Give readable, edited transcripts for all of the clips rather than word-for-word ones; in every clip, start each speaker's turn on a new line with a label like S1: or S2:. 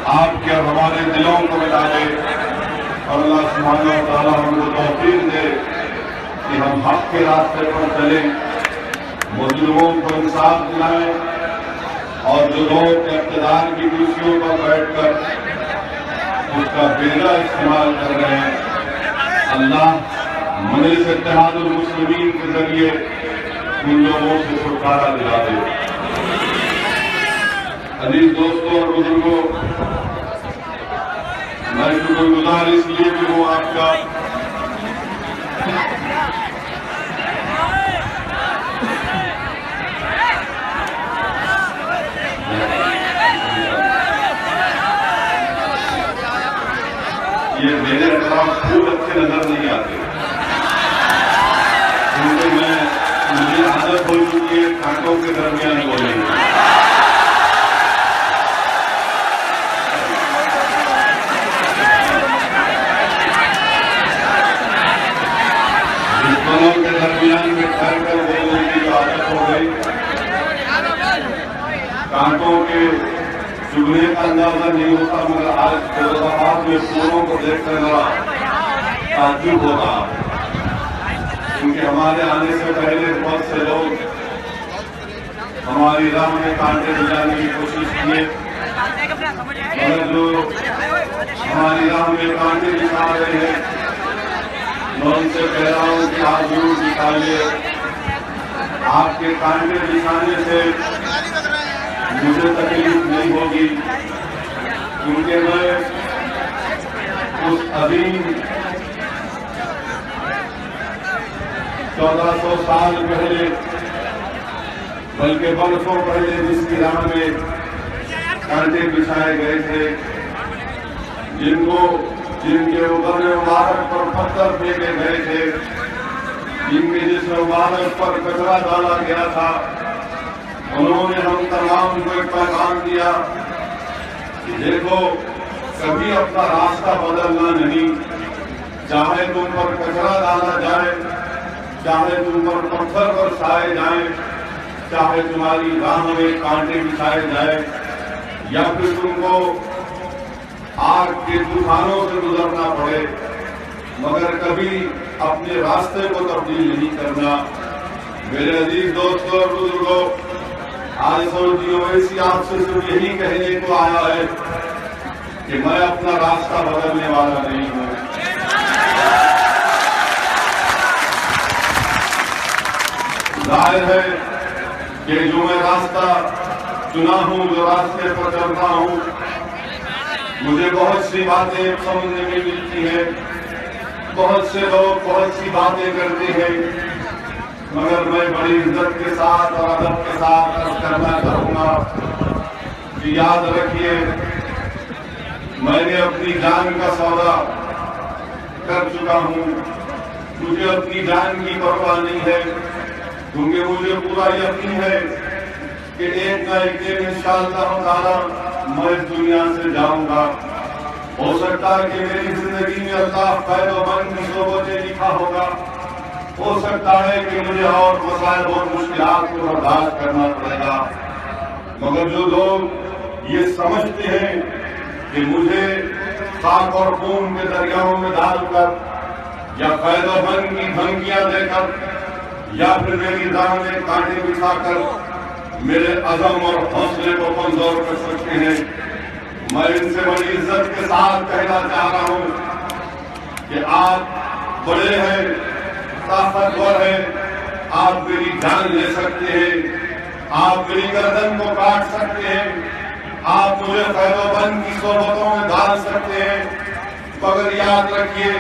S1: आपके और हमारे दिलों को मिला दे और अल्लाह सुब्हानहू व तआला हमको तौफीक दे कि हम हक के रास्ते पर चलें, मुजरिमों को इंसाफ दिलाएं और जो लोग इक़्तिदार की कुर्सियों पर बैठकर उसका बेजा इस्तेमाल कर रहे हैं, अल्लाह मजलिस इत्तेहादुल मुस्लिमीन के जरिए उन लोगों से छुटकारा दिला दे। अजीज दोस्तों और बुजुर्गों, मैं शुक्रगुजार इसलिए भी हूँ आपका ये मेरे तरफ फूल अच्छे नजर नहीं आते, क्योंकि मुझे आदत हो चुकी है कांटों के दरमियान बोलने की। दुश्मनों के दरमियान में ठहर कर बोलने की जो आदत हो गई, कांटों के चुभने का अंदाजा नहीं होता, मगर आज फैसलाबाद में फूलों को देखकर जरा ताज्जुब होता, क्योंकि हमारे आने से पहले बहुत से लोग हमारी राह में कांटे दिलाने की कोशिश किए, मगर जो हमारी राह में कांटे दिखा रहे हैं, मैं उनसे कह रहा हूं कि आप जरूर दिखाइए। आपके कांटे दिखाने से मुझे तकलीफ नहीं होगी, क्योंकि मैं उस अजीम 1400 साल पहले, बल्कि बरसों पहले जिसकी राह में कांटे बिछाए गए थे, जिनके ऊपर मुबारक पर पत्थर फेंके गए थे, जिनके जिस मुबारक पर कचरा डाला गया था, उन्होंने हम तमाम को एक पैगाम दिया कि देखो, कभी अपना रास्ता बदलना नहीं, चाहे तुम पर कचरा डाला जाए, चाहे तुम पर पत्थर बरसाए जाए, चाहे तुम्हारी राह में कांटे बिछाए जाए, या फिर तुमको आग के तूफानों से गुजरना पड़े, मगर कभी अपने रास्ते को तब्दील नहीं करना। मेरे अजीज दोस्तों और बुजुर्गों, आज सऊदी ओवैसी आपसे सिर्फ यही कहने को आया है कि मैं अपना रास्ता बदलने वाला नहीं हूं। जाहिर है कि जो मैं रास्ता चुना हूं, जो रास्ते पर चल रहा हूं, मुझे बहुत सी बातें समझने में मिलती हैं, बहुत से लोग बहुत सी बातें करते हैं, मगर मैं बड़ी इज्जत के साथ और अदब के साथ अर्ज करना चाहूंगा कि याद रखिए, मैंने अपनी जान का सौदा कर चुका हूं। मुझे अपनी जान की परवाह नहीं है, क्योंकि मुझे पूरा यकीन है कि एक न एक दिन इंशाअल्लाह ताला मैं इस दुनिया से जाऊंगा। हो सकता है कि मेरी जिंदगी में अल्लाह फैज़-ओ-मन की सोबतें लिखा होगा, हो सकता है कि मुझे और मसाइल और मुश्किलात को बर्दाश्त करना पड़ेगा, मगर जो लोग ये समझते हैं कि मुझे खाक और खून के दरियाओं में डालकर या फैज़-ओ-मन की धमकियां देकर या फिर मेरी राह में कांटे बिछाकर मेरे अज़म और हौसले को कमजोर कर सकते हैं, मैं इनसे बड़ी इज्जत के साथ कहना चाह रहा हूं कि आप बड़े हैं, ताकतवर है, आप मेरी जान ले सकते हैं, आप मेरी गर्दन को काट सकते हैं, आप मुझे फैज़-ओ-मन की सोबतों में डाल सकते हैं, मगर याद रखिए,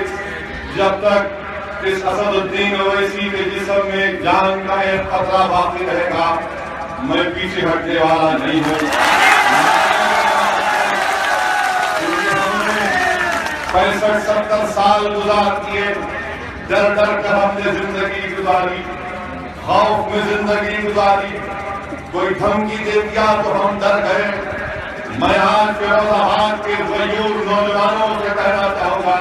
S1: जब तक इस असदुद्दीन ओवैसी के जिस्म में जान का एक खतरा बाकी रहेगा, मैं पीछे हटने वाला नहीं हूं। 65-70 साल गुजार किए, डर डर कर हमने जिंदगी गुजारी, खौफ में जिंदगी गुजारी, कोई धमकी दे दिया तो हम डर गए। मैं आज फिरोजाबाद के गयूर नौजवानों से कहना चाहूंगा,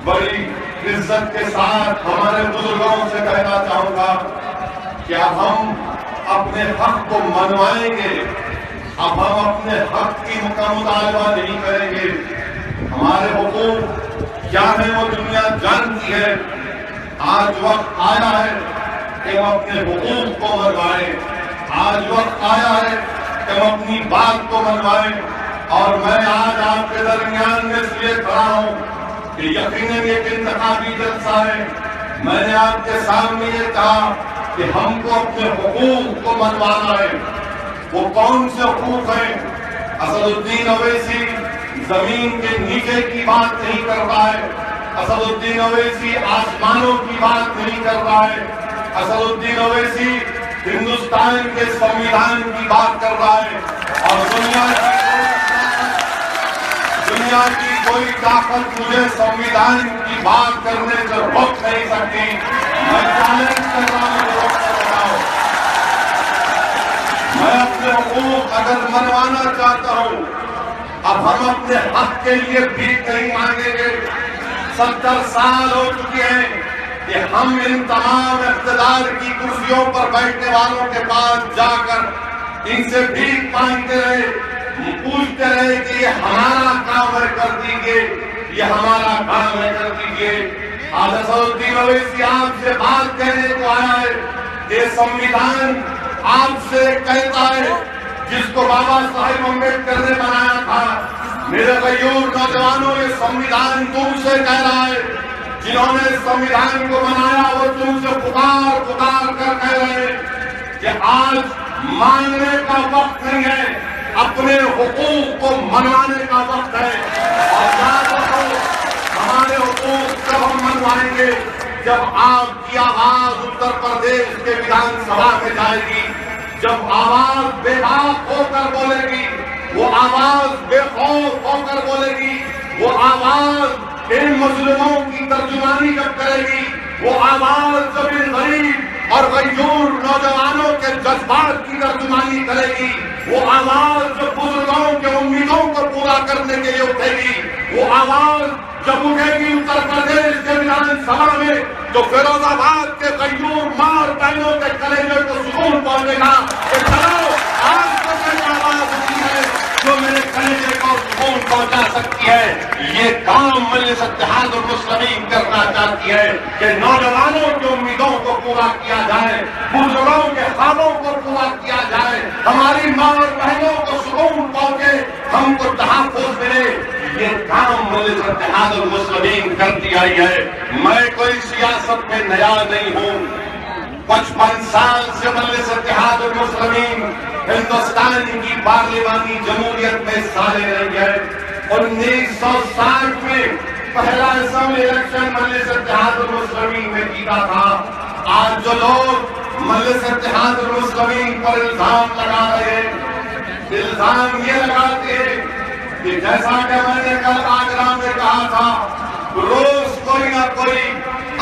S1: बड़ी इज्जत के साथ हमारे बुजुर्गों से कहना चाहूंगा, क्या हम अपने हक को मनवाएंगे अब हम अपने हक की मुतालबा नहीं करेंगे। हमारे हुकूक क्या है वो दुनिया जानती है। आज वक्त आया है कि हम अपने हुकूक को मनवाएं। आज वक्त आया है कि हम अपनी बात को मनवाएं। और मैं आज आपके दरमियान में इसलिए खड़ा हूं कि यकीनन एक इंतखाबी जलसा है। मैंने आपके सामने ये कहा कि हमको अपने हुकूक को मनवाना है। वो कौन से हुकूक हैं? असदुद्दीन अवैसी जमीन के नीचे की बात नहीं कर रहा है। असदुद्दीन अवैसी आसमानों की बात नहीं कर रहा है। असदुद्दीन अवैसी हिंदुस्तान के संविधान की बात कर रहा है। और दुनिया की कोई ताकत मुझे संविधान की बात करने से रोक नहीं सकती। मैं चैलेंज कर रहा हूं, रोक सकता हूं। मैं अपने हुकूक अगर मनवाना चाहता हूं, अब हम अपने हक के लिए भीख नहीं मांगेंगे। 70 साल हो चुके हैं कि हम इन तमाम इख्तिदार की कुर्सियों पर बैठने वालों के पास जाकर इनसे भीख मांगते रहे, पूछते रहे कि ये हमारा काम है कर दीजिए, ये हमारा काम है कर दीजिए। आज असदुद्दीन अवैसी आपसे बात कहने को आया है। ये संविधान आपसे कहता है जिसको बाबा साहेब अम्बेडकर ने बनाया था। मेरे गयूर नौजवानों, ये संविधान तुमसे कह रहा है। जिन्होंने संविधान को बनाया वो तुमसे पुकार पुकार कर कह रहे हैं कि आज मांगने का वक्त नहीं है, अपने हुकूक को मनवाने का वक्त है। और याद रखो, हमारे हुकूक जब हम मनवाएंगे जब आपकी आवाज उत्तर प्रदेश के विधानसभा में जाएगी, जब आवाज बेबाक होकर बोलेगी, वो आवाज बेखौफ होकर बोलेगी, वो आवाज इन मुस्लिमों की तर्जुमानी जब करेगी, वो आवाज जब इन गरीब और गयूर नौजवानों के जज्बात की तर्जुमानी करेगी, वो आवाज जो बुजुर्गों के उम्मीदों को पूरा करने के लिए उठेगी, वो आवाज जब उठेगी उत्तर प्रदेश के विधानसभा में, तो फिरोजाबाद के गयूर मार बहनों के कलेजे को सुकून पहुंचेगा कि चलो आज तो कोई आवाज उठी है जो मेरे कलेजे को सुकून पहुंचा सकती है। ये काम मजलिस इत्तेहादुल मुस्लिमीन करना चाहती है कि नौजवानों की उम्मीदों को पूरा किया जाए, बुजुर्गों के ख्वाबों को पूरा किया जाए, हमारी माँ और बहनों को सुकून पहुंचे, हमको तहफ़्फ़ुज़ मिले। ये काम मजलिस इत्तेहादुल मुस्लिमीन करती आई है। मैं कोई सियासत में नया नहीं हूँ। 55 साल से मजलिस इत्तेहादुल मुस्लिमीन हिंदुस्तान की पार्लिमानी जमहूरियत में हिस्सा ले रही है। 1960 में पहला असेंबली इलेक्शन मजलिस इत्तेहादुल मुस्लिमीन ने जीता था। आज जो लोग मजलिस इत्तेहादुल मुस्लिमीन पर इल्जाम लगा रहे हैं, इल्जाम ये लगाते हैं कि जैसा कि मैंने कल आगरा में कहा था, रोज कोई ना कोई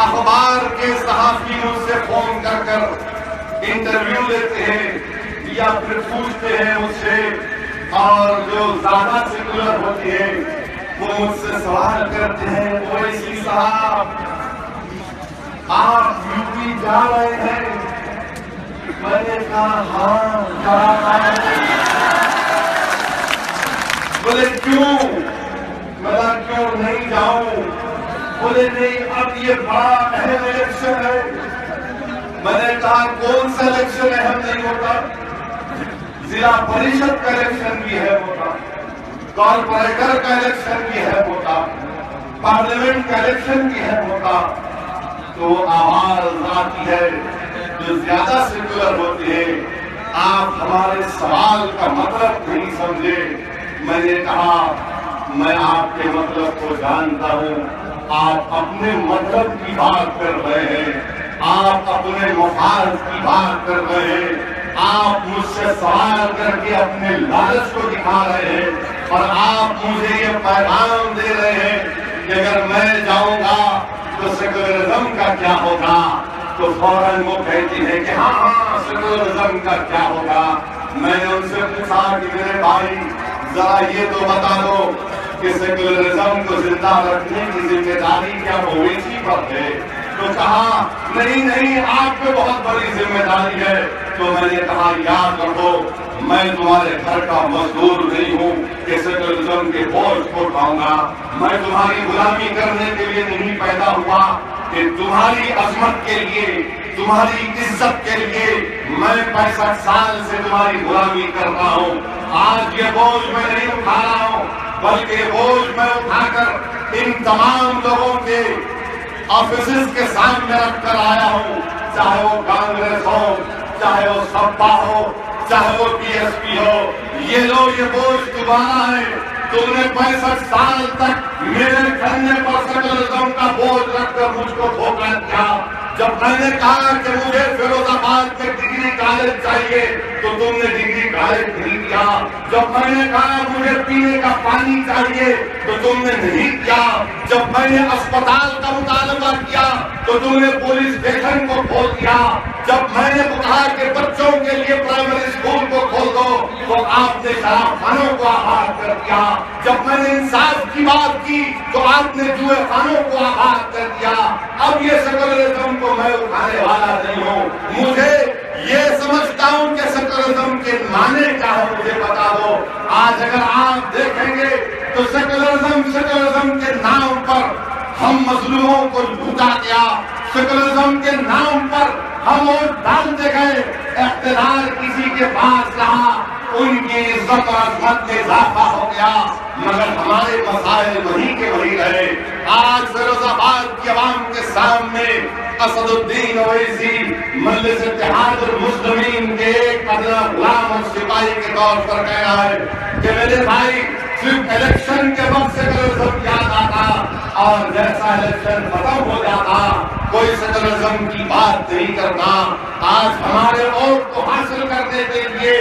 S1: अखबार के सहाफी मुझसे फोन कर इंटरव्यू लेते हैं या फिर पूछते हैं मुझसे, और जो ज्यादा सेकुलर होते हैं वो मुझसे सवाल करते हैं, ओवैसी साहब आप यूपी जा रहे हैं? मैंने कहा हाँ जा रहा हूं। बोले क्यों? मैं क्यों नहीं जाऊं? बोले नहीं, अब ये बड़ा अहम इलेक्शन है। मैंने कहा कौन सा इलेक्शन अहम नहीं होता? जिला परिषद का इलेक्शन भी है होता, कॉर्पोरेटर का इलेक्शन भी है होता, पार्लियामेंट का इलेक्शन भी है होता। तो आवाज आती है जो ज्यादा सेकुलर होती है, आप हमारे सवाल का मतलब नहीं समझे। मैंने कहा मैं आपके मतलब को जानता हूं, आप अपने मतलब की बात कर रहे हैं, आप अपने मफाद की बात कर रहे हैं, आप मुझसे सवाल करके अपने लालच को दिखा रहे हैं, और आप मुझे ये पैगाम दे रहे हैं कि अगर मैं जाऊंगा तो सेकुलरिज्म का क्या होगा। तो फौरन वो कहती है कि हाँ सेकुलरिज्म का क्या होगा। मैंने उनसे पूछा कि मेरे भाई जरा ये तो बता दो कि सेकुलरिज्म को जिंदा रखने की जिम्मेदारी क्या ओवैसी पर है? तो कहा नहीं नहीं, आप पे बहुत बड़ी जिम्मेदारी है। तो मैंने कहा याद रखो, मैं तुम्हारे घर का मजदूर नहीं हूँ कि सेकुलरिज्म के बोझ को उठाऊंगा। मैं तुम्हारी गुलामी करने के लिए नहीं पैदा हुआ, कि तुम्हारी अजमत के लिए, तुम्हारी इज्जत के लिए मैं 65 साल से तुम्हारी गुलामी कर रहा हूँ। आज ये बोझ मैं नहीं उठा रहा हूँ, बल्कि बोझ मैं उठाकर इन तमाम लोगों के ऑफिस के सामने रखकर आया हूँ, चाहे वो कांग्रेस हो, चाहे वो सपा हो, चाहे वो बीएसपी हो। ये लो, ये बोझ तुम्हारा है। तुमने 65 साल तक मेरे कंधे पर सेकुलरिज्म का बोझ रखकर मुझको धोखा दिया। जब मैंने कहा कि मुझे फिरोजाबाद में डिग्री कॉलेज चाहिए, तो तुमने डिग्री कॉलेज नहीं दिया। जब मैंने कहा मुझे पीने का पानी चाहिए, तो तुमने नहीं दिया। जब मैंने अस्पताल का मुतालबा किया, तो तुमने पुलिस स्टेशन को खोल दिया। जब मैंने कहा कि बच्चों के लिए प्राइमरी स्कूल को खोल दो, तो आपने शराबखानों को आबाद कर दिया। जब मैंने इंसाफ की बात की, तो आपने जुए खानों को आबाद कर दिया। अब ये सेकुलरिज्म को मैं उठाने वाला नहीं हूँ। मुझे ये समझता हूँ कि सेकुलरिज्म के माने क्या है, मुझे बता दो। आज अगर आप देखेंगे तो सेकुलरिज्म के नाम पर हम मजलूमों को लूटा गया। सेकुलरिज्म के नाम पर हम वोट डालते गए, इख्तियार किसी के पास रहा, उनकी इज्जत और अजमत में इजाफा हो गया, मगर हमारे मसाइल वही के वही रहे। आज फिरोजाबाद की आवाम के सामने असदुद्दीन ओवैसी मजलिस इत्तेहादुल मुस्लिमीन के एक अदना गुलाम और सिपाही के तौर पर गया है कि मेरे भाई सिर्फ इलेक्शन के वक्त सेकुलरिज्म याद आता, और जैसा इलेक्शन खत्म हो जाता कोई सेकुलरिज्म की बात नहीं करता। आज हमारे वोट को हासिल करने के लिए,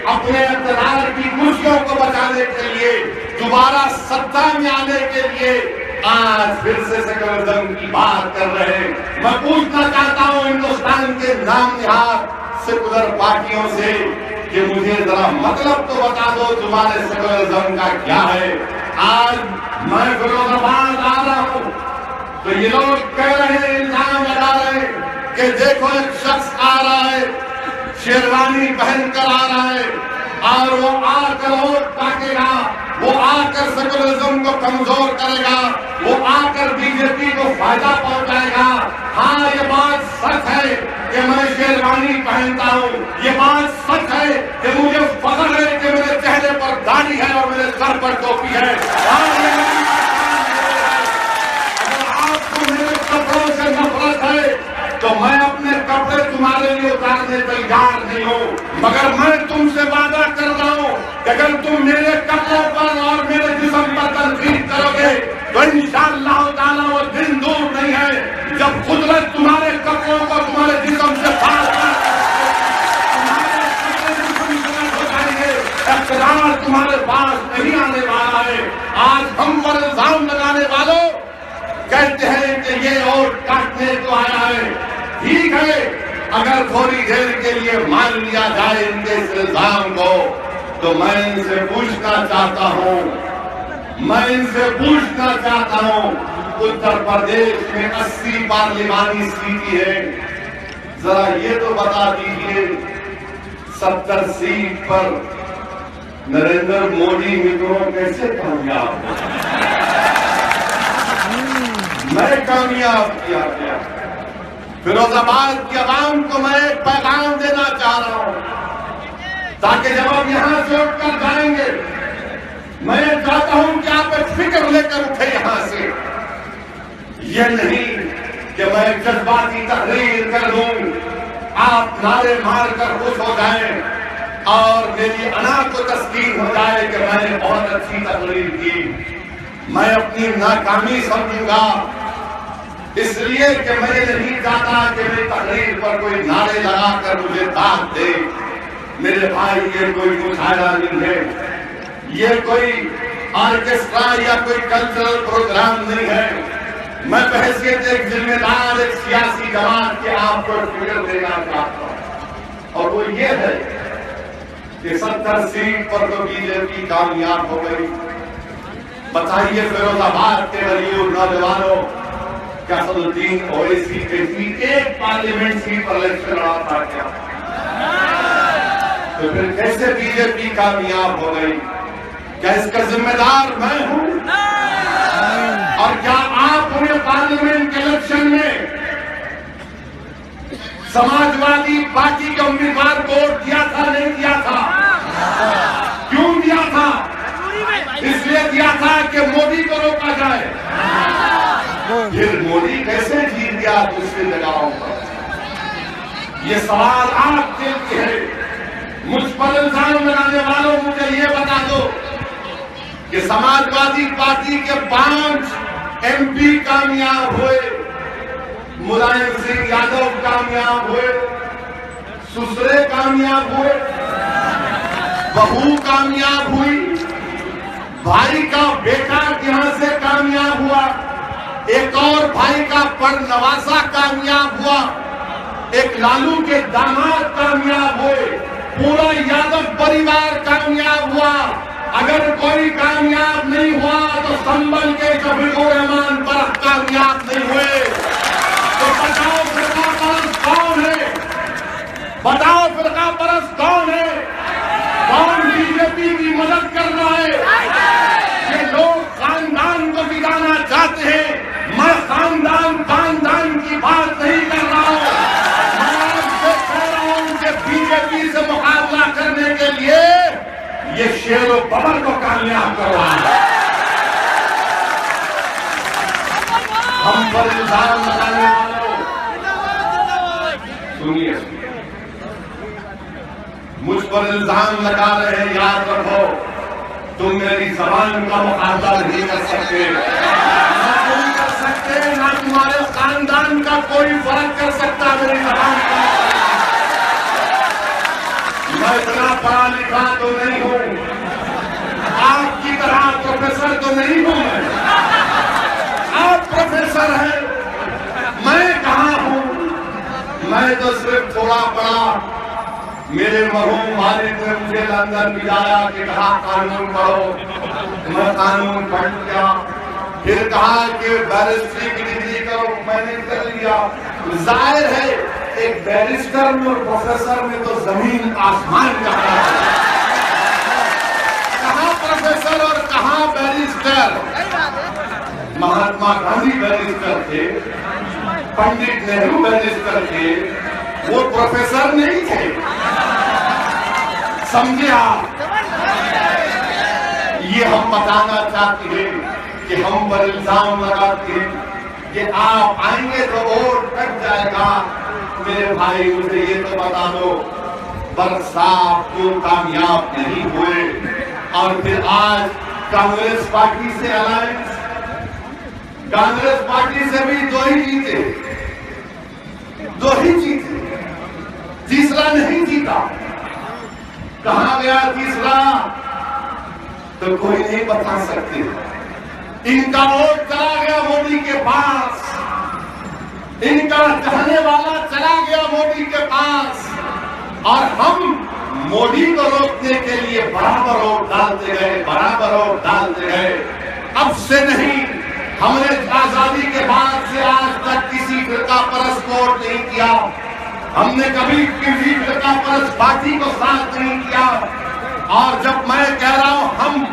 S1: अपने इक़्तिदार की कुर्सियों को बचाने के लिए, दोबारा सत्ता में आने के लिए आज फिर से सेकुलरिज्म की बात कर रहे हैं। मैं पूछना चाहता हूँ हिंदुस्तान के नाम निहार सेकुलर पार्टियों से कि मुझे जरा मतलब तो बता दो, तुम्हारे सेकुलरिज्म का क्या है। आज मैं फिरोजाबाद आ रहा हूँ तो ये लोग कह रहे हैं, इल्जाम लगा रहे हैं कि देखो एक शख्स आ रहा है, शेरवानी पहनकर आ रहा है, और वो आकर वोट काटेगा, वो आकर सेकुलरिज्म को कमजोर करेगा, वो आकर बीजेपी को फायदा पहुंचाएगा। हाँ, ये बात सच है कि मैं शेरवानी पहनता हूँ, ये बात सच है कि मुझे फख्र है कि मेरे चेहरे पर दाढ़ी है और मेरे सर पर टोपी है। अगर आपको मेरे कपड़ों से नफरत है तो मैं अपने कपड़े तुम्हारे लिए उतारने तैयार नहीं हूँ, मगर मैं तुमसे वादा कर रहा हूँ कि अगर तुम मेरे कपड़ों पर और मेरे जिस्म पर तनकीद करोगे तो इंशाअल्लाह ताला वो दिन दूर नहीं है जब कुदरत तुम्हारे कपड़ों को तुम्हारे जिस्म से फाड़ कर इक़्तिदार तुम्हारे पास नहीं आने वाला है। आज हम पर इल्जाम लगाने वालों कहते हैं कि ये और काटने को आया है। ठीक है, अगर थोड़ी देर के लिए मान लिया जाए इनके इस इल्जाम को, तो मैं इनसे पूछना चाहता हूं, उत्तर प्रदेश में 80 पार्लिमानी सीटें हैं, जरा ये तो बता दीजिए 70 सीट पर नरेंद्र मोदी मित्रों कैसे कामयाब हो? मैं कामयाब किया गया। फिरोजाबाद की आवाम को मैं एक पैगाम देना चाह रहा हूं, ताकि जब आप यहां से उठकर जाएंगे, मैं चाहता हूं कि आप एक फिक्र लेकर उठे यहां से। यह नहीं कि मैं जज्बाती तकरीर कर दूं, आप नारे मारकर खुश हो जाएं और मेरी अना को तस्कीन हो जाए कि मैंने बहुत अच्छी तकरीर की। मैं अपनी नाकामी समझूंगा, इसलिए कि मैं नहीं चाहता कि मेरी तकरीर पर कोई नारे लगाकर मुझे दाग दे। मेरे भाई, ये कोई मुशायरा नहीं है, ये कोई ऑर्केस्ट्रा या कोई कल्चरल प्रोग्राम नहीं है। मैं बहैसियत एक जिम्मेदार, एक सियासी जमात के आपको फिक्र देना चाहता हूं, और वो ये है कि 70 सीट पर तो बीजेपी कामयाब हो गई। बताइए फिरोजाबाद के गरीब नौजवानों, क्या सदुद्दीन ओवैसी किसी एक पार्लियामेंट सीट पर इलेक्शन लड़ा था क्या? तो फिर कैसे बीजेपी कामयाब हो गई? क्या इसका जिम्मेदार मैं हूं? और क्या आपने पार्लियामेंट के इलेक्शन में समाजवादी पार्टी के उम्मीदवार को वोट दिया था? नहीं दिया था? क्यों दिया था? इसलिए दिया था कि मोदी को रोका जाए। फिर मोदी कैसे जीत गया दूसरी जगहों पर? ये सवाल आपके लिए है। मुझ पर इल्जाम लगाने वालों, मुझे ये बता दो कि समाजवादी पार्टी के 5 MP कामयाब हुए, मुलायम सिंह यादव कामयाब हुए, सुसरे कामयाब हुए, बहू कामयाब हुई, भाई का बेटा यहां से कामयाब हुआ, एक और भाई का परनवासा कामयाब हुआ, एक लालू के दामाद कामयाब हुए, पूरा यादव परिवार कामयाब हुआ। अगर कोई कामयाब नहीं हुआ तो संभल के शफीकुर रहमान पर कामयाब नहीं हुए। तो बताओ फिरका परस्त कौन है? बताओ फिरका परस्त कौन है? कौन बीजेपी की मदद कर रहा है? ये लोग खानदान को बिगाड़ना चाहते हैं। मैं खानदान की बात नहीं कर रहा हूं। मैं आपसे कह रहा हूं कि बीजेपी से मुकाबला करने के लिए ये शेर बबर को कामयाब करवाना। हम पर इल्जाम लगाने वालों, सुनिए, मुझ पर इल्जाम लगा रहे हैं, याद रखो, तुम मेरी जबान का मुकाबला नहीं कर सकते, ना तुम कर सकते, ना तुम्हारे खानदान का कोई फर्क कर सकता मेरी जबान का। मैं इतना पढ़ा लिखा तो नहीं हूं, आपकी तरह प्रोफेसर तो नहीं हूं मैं। आप प्रोफेसर हैं, मैं कहां हूं? मैं तो सिर्फ थोड़ा पढ़ा। मेरे मरहूम वालिद ने मुझे लंदन भिजाया कि कहा कानून पढ़ो। मैं कानून पढ़ गया। फिर कहा कि बैरिस्ट्री की डिग्री करो, मैंने कर लिया। जाहिर है एक बैरिस्टर और प्रोफेसर में तो जमीन आसमान का फर्क है। कहां प्रोफेसर और कहां बैरिस्टर? महात्मा गांधी बैरिस्टर थे, पंडित नेहरू बैरिस्टर थे, वो प्रोफेसर नहीं थे। समझे आप? ये हम बताना चाहते हैं कि हम पर इल्जाम लगाते हैं कि आप आएंगे तो वोट कट जाएगा। मेरे भाई, मुझे ये तो बता दो, बरसात क्यों कामयाब नहीं हुए? और फिर आज कांग्रेस पार्टी से अलायंस, कांग्रेस पार्टी से भी 2 ही जीते, 2 ही जीते, तीसरा नहीं जीता। कहां गया तीसरा? तो कोई नहीं बता सकते। इनका वोट चला गया मोदी के पास, इनका चाहने वाला चला गया मोदी के पास, और हम मोदी को रोकने के लिए बराबर वोट डालते गए, बराबर वोट डालते गए। अब से नहीं, हमने आजादी के बाद से आज तक किसी फिरका परस्त को वोट नहीं किया। हमने कभी किसी फिरका परस्त पार्टी को साथ नहीं किया। और जब मैं कह रहा हूं हम,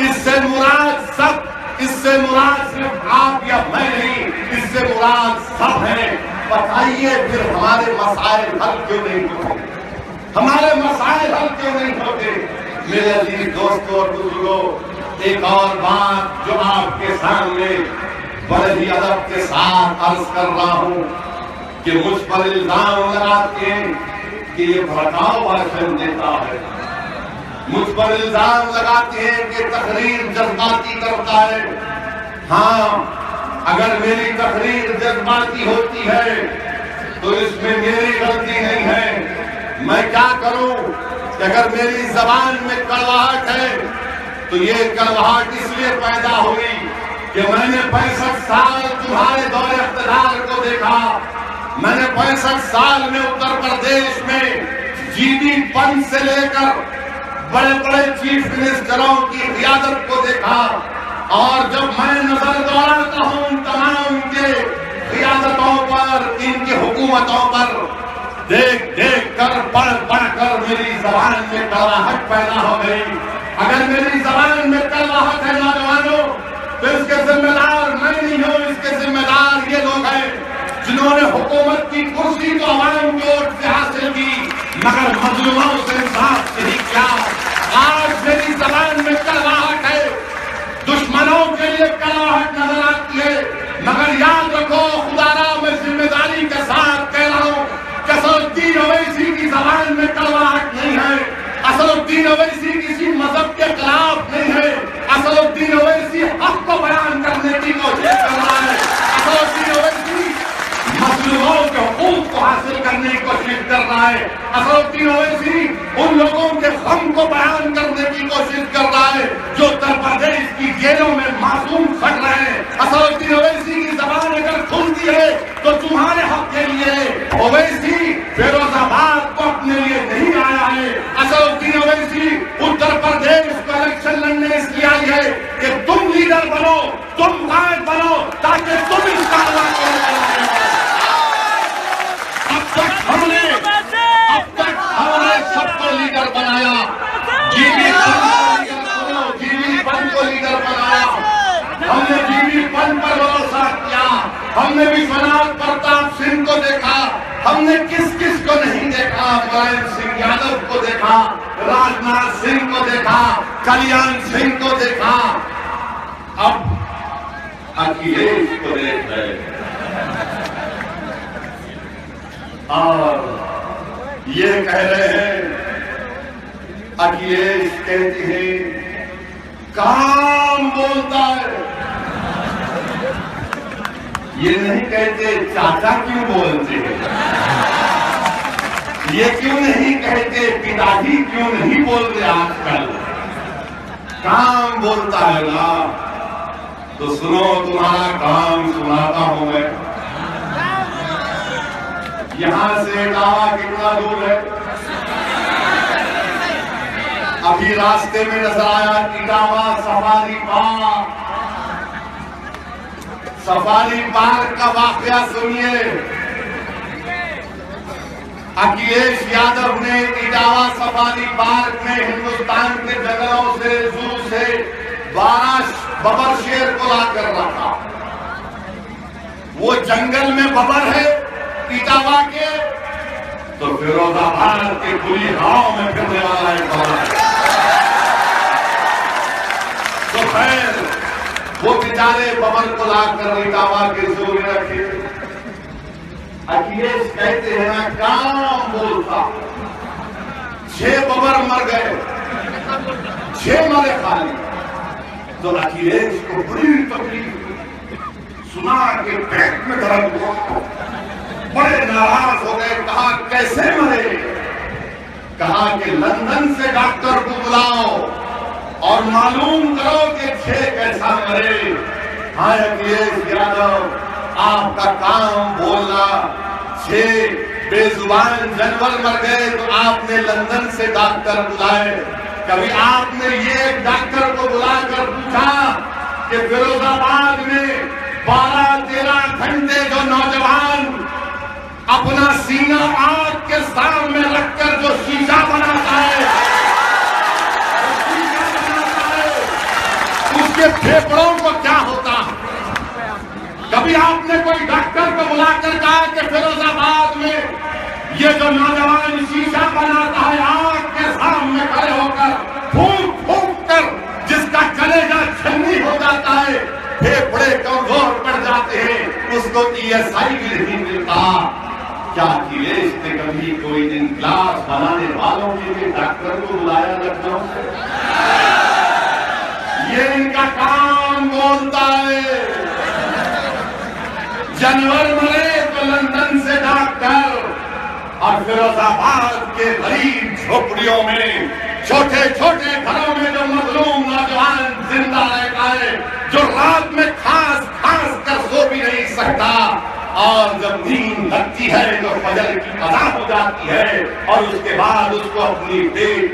S1: इससे मुराद सब, इससे मुराद सिर्फ आप या मैं नहीं, इससे मुराद सब है। बताइए फिर हमारे मसाइल हल क्यों नहीं होते? हमारे मसाइल हल क्यों नहीं होते? मेरे अजीज दोस्तों और बुजुर्गों, एक और बात जो आपके सामने बड़े ही अदब के साथ अर्ज कर रहा हूं कि मुझ पर इल्जाम लगाते हैं कि ये भड़काऊ भाषण देता है, मुझ पर इल्जाम लगाते हैं कि तकरीर जज्बाती करता है। हाँ, अगर मेरी तकरीर जज्बाती होती है तो इसमें मेरी गलती नहीं है। मैं क्या करूं कि अगर मेरी जबान में कड़वाहट है तो ये कड़वाहट इसलिए पैदा हुई कि मैंने 65 साल तुम्हारे दौरे इख्तियार को देखा। मैंने 65 साल में उत्तर प्रदेश में जीडी पंत से लेकर बड़े बड़े चीफ मिनिस्टरों की क़ियादत को देखा। और जब मैं नजर दौड़ाता हूं तमाम के देखकर बढ़ बढ़कर मेरी जबान में कड़वाहट पैदा हो गई। अगर मेरी जबान में कड़वाहट है नौजवानों, तो इसके जिम्मेदार मैं नहीं हूं, इसके जिम्मेदार ये लोग हैं जिन्होंने हुकूमत की कुर्सी को अवाम की ओर से हासिल की, मगर मजलूमों से इंसाफ नहीं किया। आज मेरी जबान में कड़वाहट है, दुश्मनों के लिए कड़वाहट नजर आती है, मगर याद रखो खुदारा मैं जिम्मेदारी के साथ कह रहा हूं, असदुद्दीन ओवैसी की जबान में कड़वाहट नहीं है। असदुद्दीन ओवैसी किसी मजहब के खिलाफ नहीं है। असदुद्दीन ओवैसी हक को बयान करने की कोशिश कर रहा है। असदुद्दीन ओवैसी मजलूमों के हुकूक को हासिल करने की कोशिश कर रहा है। असदुद्दीन ओवैसी उन लोगों के गम को बयान करने की कोशिश कर रहा है जो उत्तर प्रदेश की जेलों में मासूम सड़ रहे हैं। असदुद्दीन ओवैसी की जबान अगर खुलती है तो तुम्हारे हक के लिए। ओवैसी फिरोजाबाद को अपने लिए नहीं आया है। असदुद्दीन ओवैसी उत्तर प्रदेश को इलेक्शन लड़ने इसलिए आई है कि तुम लीडर बनो, तुम कायद बनो, ताकि तुम इस कार्रवाई को हमने सबको लीडर बनाया। जीवी पंत को लीडर बनाया। हमने जीवी पंत पर भरोसा किया। हमने विश्वनाथ प्रताप सिंह को देखा। हमने किस किस को नहीं देखा? मुलायम सिंह यादव को देखा, राजनाथ सिंह को देखा, कल्याण सिंह को देखा, अब अखिलेश को देख रहे। और ये कह रहे हैं, अखिलेश कहते हैं काम बोलता है। ये नहीं कहते चाचा क्यों बोलते हैं, ये क्यों नहीं कहते पिताजी क्यों नहीं बोलते आजकल। काम बोलता है ना, तो सुनो तुम्हारा काम सुनाता हूं मैं। यहां से इटावा कितना दूर है? अभी रास्ते में नजर आया Etawah safari park. Safari park का वाकया सुनिए। अखिलेश यादव ने इटावा सफारी पार्क में हिंदुस्तान के जंगलों से, जू से 12 बबर शेर को लाकर रखा। वो जंगल में बबर है इटावा के, तो फिरोजाबाद के खुली हवाओं में फिरने वाला एक बबर है। तो खैर वो बेचारे बबर को लाकर इटावा के जू में रखे। अखिलेश कहते हैं ना काम बोलता। 6 बबर मर गए, 6 मरे खाली। तो अखिलेश को बड़ी तकलीफ सुना के पेट में दर्द हुआ, बड़े नाराज हो गए। कहा कैसे मरे? कहा कि लंदन से डॉक्टर को बुलाओ और मालूम करो कि 6 कैसा मरे। हाँ अखिलेश यादव, आपका काम बोलना। 6 बेजुबान जानवर मर गए तो आपने लंदन से डॉक्टर बुलाए। कभी आपने ये डॉक्टर को बुलाकर पूछा कि फिरोजाबाद में 12-13 घंटे जो नौजवान अपना सीना आग के सामने रखकर जो शीशा बनाता है, उसके फेफड़ों को क्या होता है? कभी आपने कोई डॉक्टर को बुलाकर कहा कि फिरोजाबाद में ये जो नौजवान शीशा बनाता है, आग के सामने खड़े होकर फूंक फूंक कर जिसका कलेजा छलनी हो जाता है, फेफड़े कमजोर पड़ जाते हैं, उसको ESI भी नहीं मिलता। क्या अखिलेश ने कभी कोई दिन ग्लास बनाने वालों के लिए डॉक्टर को बुलाया लखनऊ से? ये इनका काम बोलता है। जानवर मरे तो लंदन से डॉक्टर, और फिरोजाबाद के गरीब झोपड़ियों में, छोटे छोटे घरों में जो मजलूम नौजवान जिंदा रहता है, जो रात में खास खास कर सो भी नहीं सकता, और जब नींद लगती है तो फजर की अदा हो जाती है, और उसके बाद उसको अपनी पेट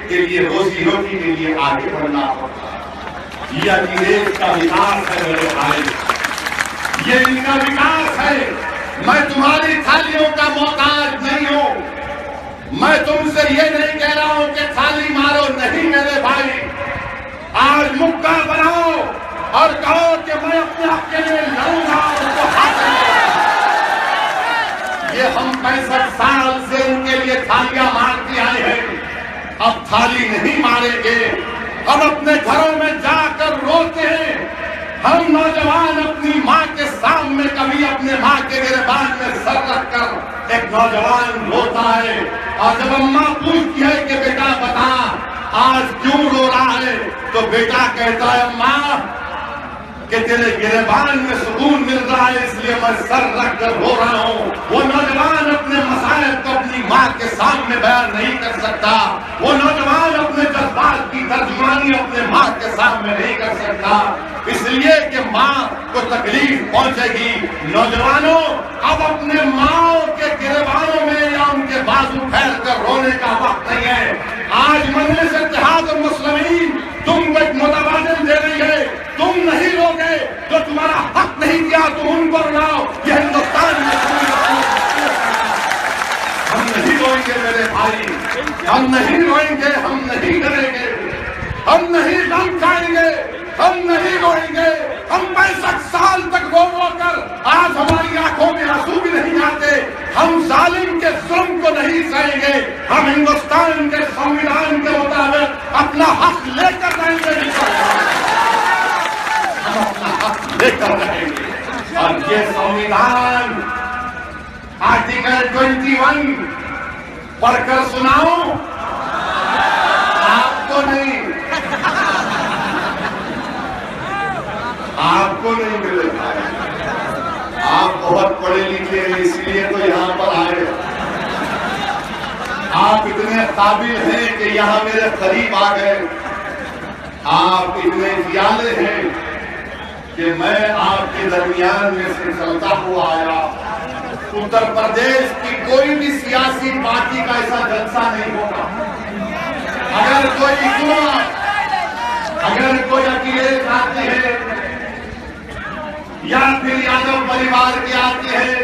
S1: के लिए, रोजी रोटी के लिए आगे बढ़ना पड़ता है। ये अखिलेश का विकास है मेरे भाई, ये इनका विकास है। मैं तुम्हारी थालियों का मोहताज नहीं हूं, मैं तुमसे ये नहीं कह रहा हूं कि थाली मारो, नहीं मेरे भाई। आज मुक्का बनाओ और कहो कि मैं अपने आप के लिए लड़ूंगा, उसको हासिल करूंगा। ये हम 65 साल से उनके लिए थालियां मारती आए हैं, अब थाली नहीं मारेंगे। हम अपने घरों में जाकर रोते हैं। हम नौजवान अपनी माँ के सामने कभी अपने माँ के गिरबान में सर रखकर एक नौजवान रोता है, और जब अम्मा पूछती है कि बेटा बता आज क्यों रो रहा है, तो बेटा कहता है अम्मा कि तेरे गिरबान में सुकून मिल रहा है, इसलिए मैं सर रख कर रो रहा हूँ। वो नौजवान अपने मसाइब को अपनी माँ के सामने बयान नहीं कर सकता। वो नौजवान अपने जज्बात की तर्जुमानी अपने माँ के सामने नहीं कर सकता, इसलिए कि माँ को तकलीफ पहुंचेगी। नौजवानों, अब अपने माँ के गिरबानों में या उनके बाजू फैल कर रोने का वक्त नहीं है। आज मजलिस इत्तेहाद और मुस्लिमीन तुमको एक मुतबादिल दे रही है। तुम नहीं रोगे, जो तुम्हारा हक नहीं दिया तुम उनको रुलाओ। यह हिंदुस्तान में हम नहीं रोएंगे मेरे भाई, हम नहीं रोएंगे, हम नहीं डरेंगे, हम नहीं गम खाएंगे, हम नहीं रोएंगे। हम 65 साल तक रो रो कर आज हमारी आंखों में आंसू भी नहीं आते। हम जालिम के जुल्म को नहीं सहेंगे। हम हिंदुस्तान के संविधान के मुताबिक अपना हक लेकर रहेंगे, हम अपना हक लेकर रहेंगे। और ये संविधान आर्टिकल 21 पढ़कर सुनाओ, आपको नहीं, आपको नहीं मिलेगा। आप बहुत पढ़े लिखे हैं, इसलिए तो यहाँ पर आए। आप इतने काबिल हैं कि यहाँ मेरे करीब आ गए। आप इतने जियाले हैं कि मैं आपके दरमियान में से चलता हुआ आया। उत्तर प्रदेश की कोई भी सियासी पार्टी का ऐसा जलसा नहीं होगा। अगर कोई इतना, अगर कोई अखिलेश आते हैं या फिर यादव परिवार के आते हैं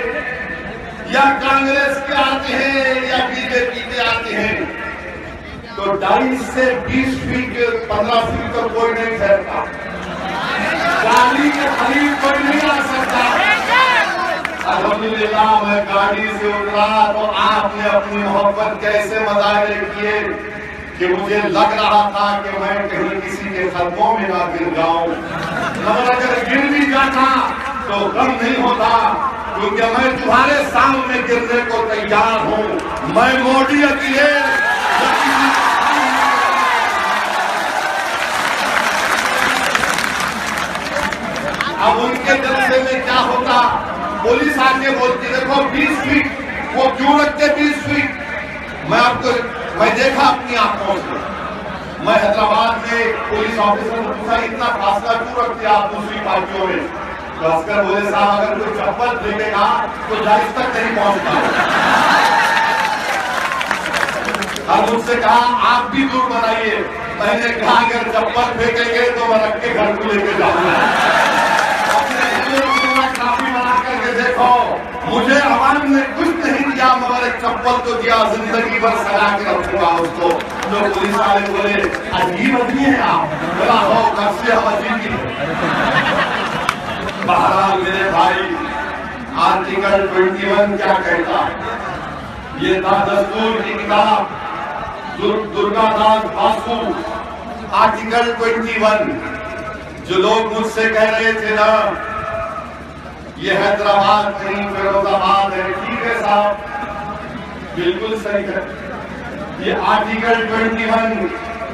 S1: या कांग्रेस के आते हैं या बीजेपी के आते हैं, तो 2.5 से 20 फीट 15 फीट तो कोई नहीं ठहरता। गाड़ी के करीब कोई नहीं आ सकता। अल्हम्दुलिल्लाह मैं गाड़ी से उतरा तो आपने अपनी मोहब्बत कैसे मजारे किए कि मुझे लग रहा था कि मैं कहीं किसी के कदमों में ना गिर जाऊं। मगर अगर गिर भी जाता तो गम नहीं होता, क्योंकि मैं तुम्हारे सामने गिरने को तैयार हूं। मैं मोदी अखिलेश अब उनके जलसे में क्या होता, पुलिस आके बोलती देखो 20 फीट, वो क्यों रखते 20 फीट? मैं देखा अपनी आंखों से। मैं हैदराबाद में पुलिस ऑफिसर ने पूछा इतना फासला क्यों रखते आप दूसरी पार्टियों में? तो अस्कर बोले साहब अगर कोई चप्पल फेंकेगा तो जायज तक नहीं पहुंचता। और मुझसे कहा आप भी दूर बनाइए। मैंने कहा अगर चप्पल फेंकेंगे तो मैं रख के घर को लेके जाऊंगा। काफी बना करके देखो, मुझे आवाम ने कुछ नहीं दिया मगर एक चप्पल तो दिया, जिंदगी भर सजा के रखूंगा उसको। तो पुलिस वाले बोले अजीब आदमी है आप, बोला हो कब से हम अजीब ही। बहरहाल मेरे भाई, आर्टिकल 21 क्या कहता है? ये था दस्तूर की किताब दुर्गादास बासु। आर्टिकल 21 जो लोग मुझसे कह रहे थे ना ये हैदराबाद नहीं फिरोजाबाद है, ठीक है साहब, बिल्कुल सही है। ये आर्टिकल 21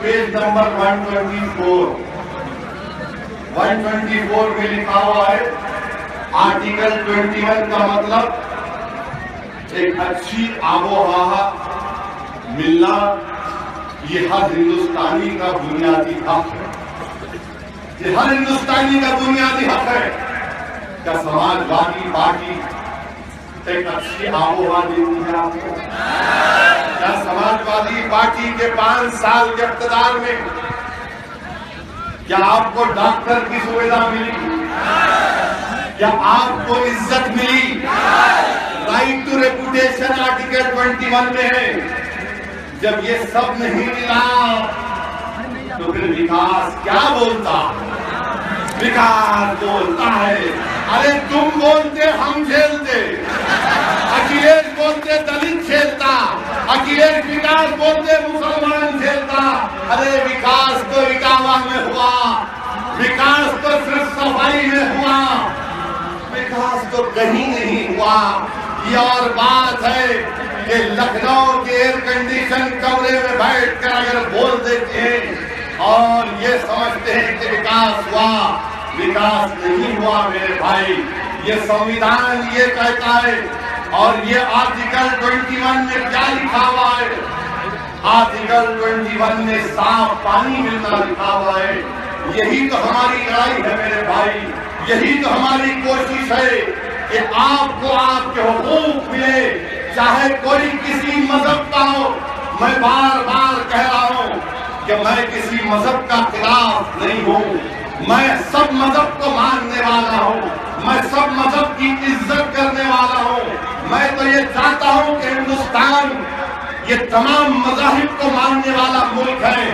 S1: पेज नंबर 124 में लिखा हुआ है। आर्टिकल 21 का मतलब एक अच्छी आबोहवा मिलना, ये हर हिंदुस्तानी का बुनियादी हक है। ये हर हिंदुस्तानी का बुनियादी हक है। क्या समाजवादी पार्टी एक अच्छी आबोहवा देती है आपको? क्या समाजवादी पार्टी के 5 साल के इक़्तिदार में क्या आपको डॉक्टर की सुविधा मिली? क्या आपको इज्जत मिली? राइट टू रेपुटेशन आर्टिकल 21 में है। जब ये सब नहीं मिला तो फिर विकास क्या बोलता? विकास बोलता है अरे तुम बोलते हम झेलते, अखिलेश बोलते दलित झेलता, अखिलेश विकास बोलते मुसलमान झेलता। अरे विकास तो इटावा में हुआ, विकास तो सिर्फ सफाई में हुआ, विकास तो कहीं नहीं हुआ। ये और बात है कि लखनऊ के एयर कंडीशन कमरे में बैठकर अगर बोल देते हैं और ये समझते हैं कि विकास हुआ, विकास नहीं हुआ मेरे भाई। ये संविधान ये कहता है और ये आर्टिकल 21 में क्या लिखा हुआ है? आर्टिकल 21 में साफ पानी मिलना लिखा हुआ है। यही तो हमारी लड़ाई है मेरे भाई, यही तो हमारी कोशिश है कि आपको आपके हुकूक मिले, चाहे कोई किसी मजहब का हो। मैं बार बार कह रहा हूं कि मैं किसी मजहब का खिलाफ नहीं हूं, मैं सब मजहब को मानने वाला हूं, मैं सब मजहब की इज्जत करने वाला हूं। मैं तो ये चाहता हूं कि हिंदुस्तान ये तमाम मज़ाहिब को मानने वाला मुल्क है।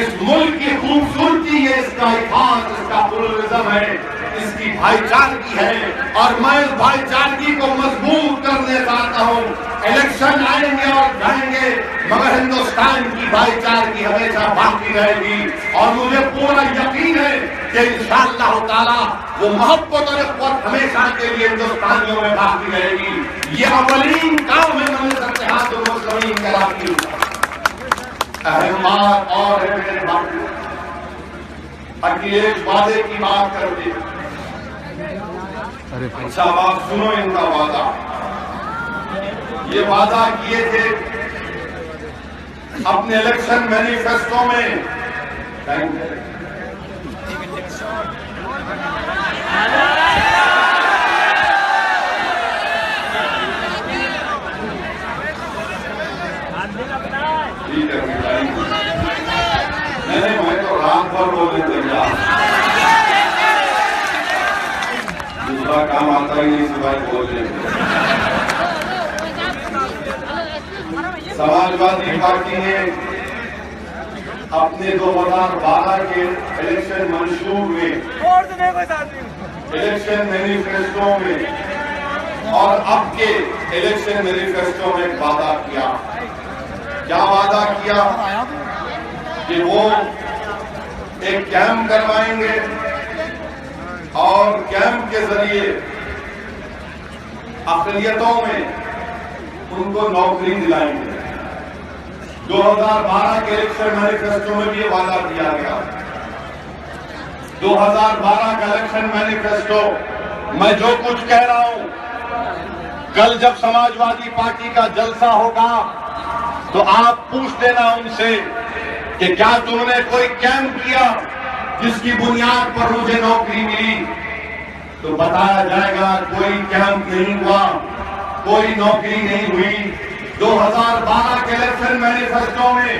S1: इस मुल्क की खूबसूरती है, इसका इतिहास, इसका प्लुरलिज्म है, इसकी भाईचारगी है और मैं इस भाईचारगी को मजबूत करने चाहता हूँ। इलेक्शन आएंगे और जाएंगे मगर हिंदुस्तान की भाईचारगी हमेशा बाकी रहेगी और मुझे पूरा यकीन है कि इंशाअल्लाह ताला वो मोहब्बत और इख्वत हमेशा के लिए हिंदुस्तानियों में बाकी रहेगी। ये अवलीन काम है ममलकत इत्तेहादुल मुस्लिमीन कराची। अहम बात और है मेरे भाई, अखिलेश वादे की बात करते अच्छा आप सुनो इनका वादा। ये वादा किए थे अपने इलेक्शन मैनिफेस्टो में। ठीक है, मैं तो रात भर बोलने तैयार, दूसरा काम आता ही नहीं सिवाय बोलने। समाजवादी पार्टी ने अपने 2012 के इलेक्शन मंशूर में, इलेक्शन मैनिफेस्टो में और अब के इलेक्शन मैनिफेस्टो में वादा किया। क्या वादा किया? कि वो एक कैंप करवाएंगे और कैंप के जरिए अक़लियतों में उनको नौकरी दिलाएंगे। 2012 के इलेक्शन मैनिफेस्टो में भी ये वादा किया गया। 2012 का इलेक्शन मैनिफेस्टो, मैं जो कुछ कह रहा हूं, कल जब समाजवादी पार्टी का जलसा होगा तो आप पूछ लेना उनसे कि क्या तुमने कोई कैंप किया जिसकी बुनियाद पर मुझे नौकरी मिली? तो बताया जाएगा कोई कैंप नहीं हुआ, कोई नौकरी नहीं हुई। 2012 के इलेक्शन मैनिफेस्टो में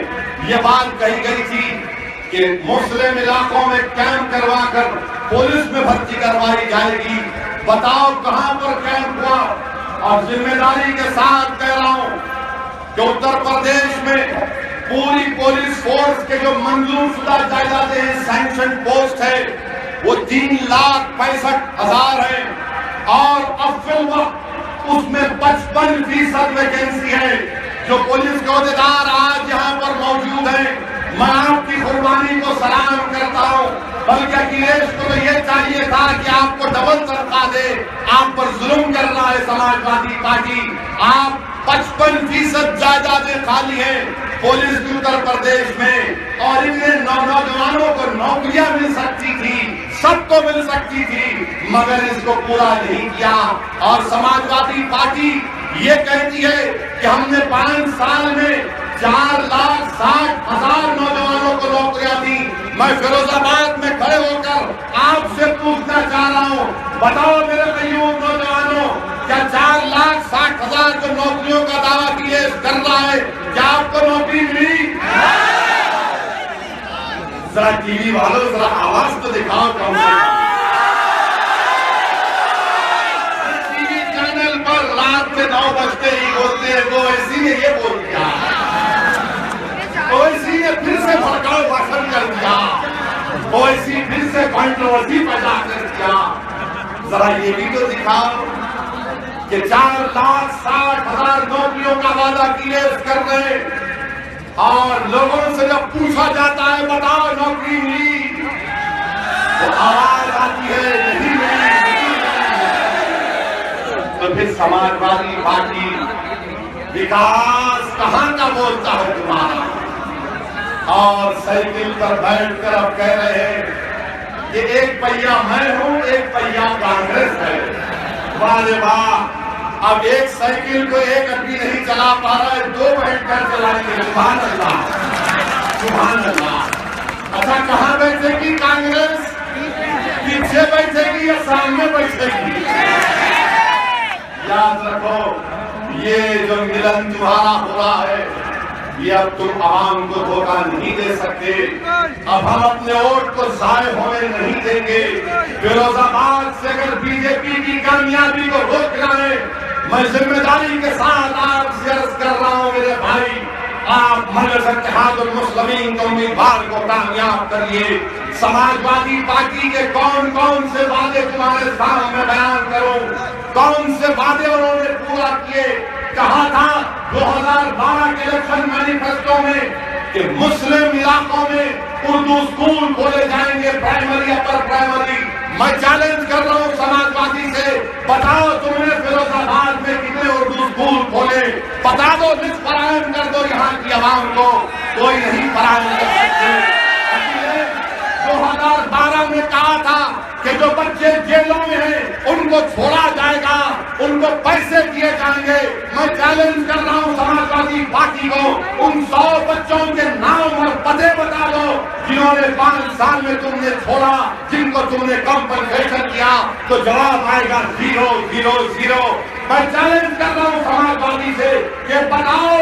S1: यह बात कही गई थी कि मुस्लिम इलाकों में कैंप करवाकर पुलिस में भर्ती करवाई जाएगी। बताओ कहां पर कैंप हुआ? और जिम्मेदारी के साथ कह रहा हूं कि उत्तर प्रदेश में पूरी पुलिस फोर्स के जो मंजूरशुदा जायदादें हैं, सैंक्शन पोस्ट है, वो 3,65,000 है और अब फिल वक्त उसमें 55% वैकेंसी है। जो पुलिस के अहदेदार आज यहाँ पर मौजूद हैं, मैं आपकी कुर्बानी को सलाम करता हूँ। बल्कि अखिलेश को तो ये चाहिए था कि आपको डबल तनख्वाह दे, आप पर जुल्म कर रहा है समाजवादी पार्टी। आप 55% जायदादें खाली हैं पुलिस की उत्तर प्रदेश में और इनमें नौजवानों को नौकरियां मिल सकती थी, सबको मिल सकती थी, मगर इसको पूरा नहीं किया। और समाजवादी पार्टी ये कहती है कि हमने 5 साल में 4,60,000 नौजवानों को नौकरियां दी। मैं फिरोजाबाद में खड़े होकर आपसे पूछना चाह रहा हूं, बताओ मेरे कईयों नौजवानों, क्या 4,60,000 जो नौकरियों का दावा किए कर रहा है, क्या आपको नौकरी मिली? जरा टीवी वालों जरा आवाज तो दिखाओ कम से कम। टीवी चैनल पर रात के 9 बजते ही बोलते हैं वो, इसीलिए ये बोल दिया। से भड़काऊ भाषण कर दिया, ओवैसी फिर से कंट्रोवर्सी पैदा कर दिया। जरा ये भी तो दिखाओ कि 4,60,000 नौकरियों का वादा किए कर रहे, और लोगों से जब पूछा जाता है बताओ नौकरी मिली, तो आवाज आती है नहीं मिली। तो फिर समाजवादी पार्टी विकास कहां का बोलता है तुम्हारा, और साइकिल पर बैठकर अब कह रहे हैं कि एक पहिया मैं हूं, एक पहिया कांग्रेस है। वाह रे वाह, अब एक साइकिल को एक आदमी नहीं चला पा रहा है, 2 बैठकर चलाएंगे। सुभान अल्लाह, सुभान अल्लाह। अच्छा, कहां बैठेगी कांग्रेस? पीछे बैठेगी या सामने बैठेगी? याद रखो, ये जो मिलन तुम्हारा हो रहा है, ये अब तुम आवाम को धोखा नहीं दे सकते। अब हम अपने वोट को जाये होने नहीं देंगे। फिरोजाबाद से अगर बीजेपी की कामयाबी को रोकना है, मैं जिम्मेदारी के साथ आपसे अर्ज कर रहा हूं मेरे भाई, आप मजलिस इत्तेहादुल मुस्लिमीन के उम्मीदवार को कामयाब करिए। समाजवादी पार्टी के कौन कौन से वादे तुम्हारे सामने बयान करूं, कौन से वादे उन्होंने पूरा किए। कहा था 2012 के इलेक्शन मैनिफेस्टो में कि मुस्लिम इलाकों में उर्दू स्कूल खोले जाएंगे, प्राइमरी अपर प्राइमरी। मैं चैलेंज कर रहा हूं समाजवादी से, बताओ तुमने फिरोजाबाद में कितने उर्दू स्कूल खोले, बता दो, लिस्ट फराहम कर दो यहाँ की आवाम को। कोई नहीं फराहम कर सकते। 2012 में कहा था कि जो बच्चे जेलों में हैं उनको छोड़ा जाएगा, उनको पैसे दिए जाएंगे। मैं चैलेंज कर रहा हूं समाजवादी पार्टी को, उन 100 बच्चों के नाम और पते बता दो जिन्होंने 5 साल में तुमने छोड़ा, जिनको तुमने कंपनसेशन किया। तो जवाब आएगा 0 0 0। मैं चैलेंज कर रहा हूं समाजवादी से कि बताओ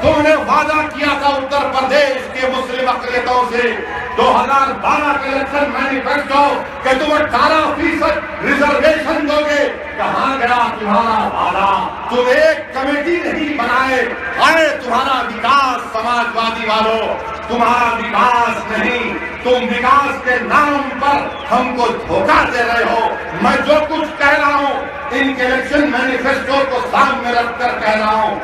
S1: तुमने वादा किया था उत्तर प्रदेश के मुस्लिम अक़लियतों से 2012 के इलेक्शन मैनिफेस्टो कि तुम 18% रिजर्वेशन दोगे। कहां गया तुम्हारा वादा? तुम एक कमेटी नहीं बनाए। अरे तुम्हारा विकास समाजवादी वालों, तुम्हारा विकास नहीं, तुम विकास के नाम पर हमको धोखा दे रहे हो। मैं जो कुछ कह रहा हूं इनके इलेक्शन मैनिफेस्टो को सामने रखकर कह रहा हूं।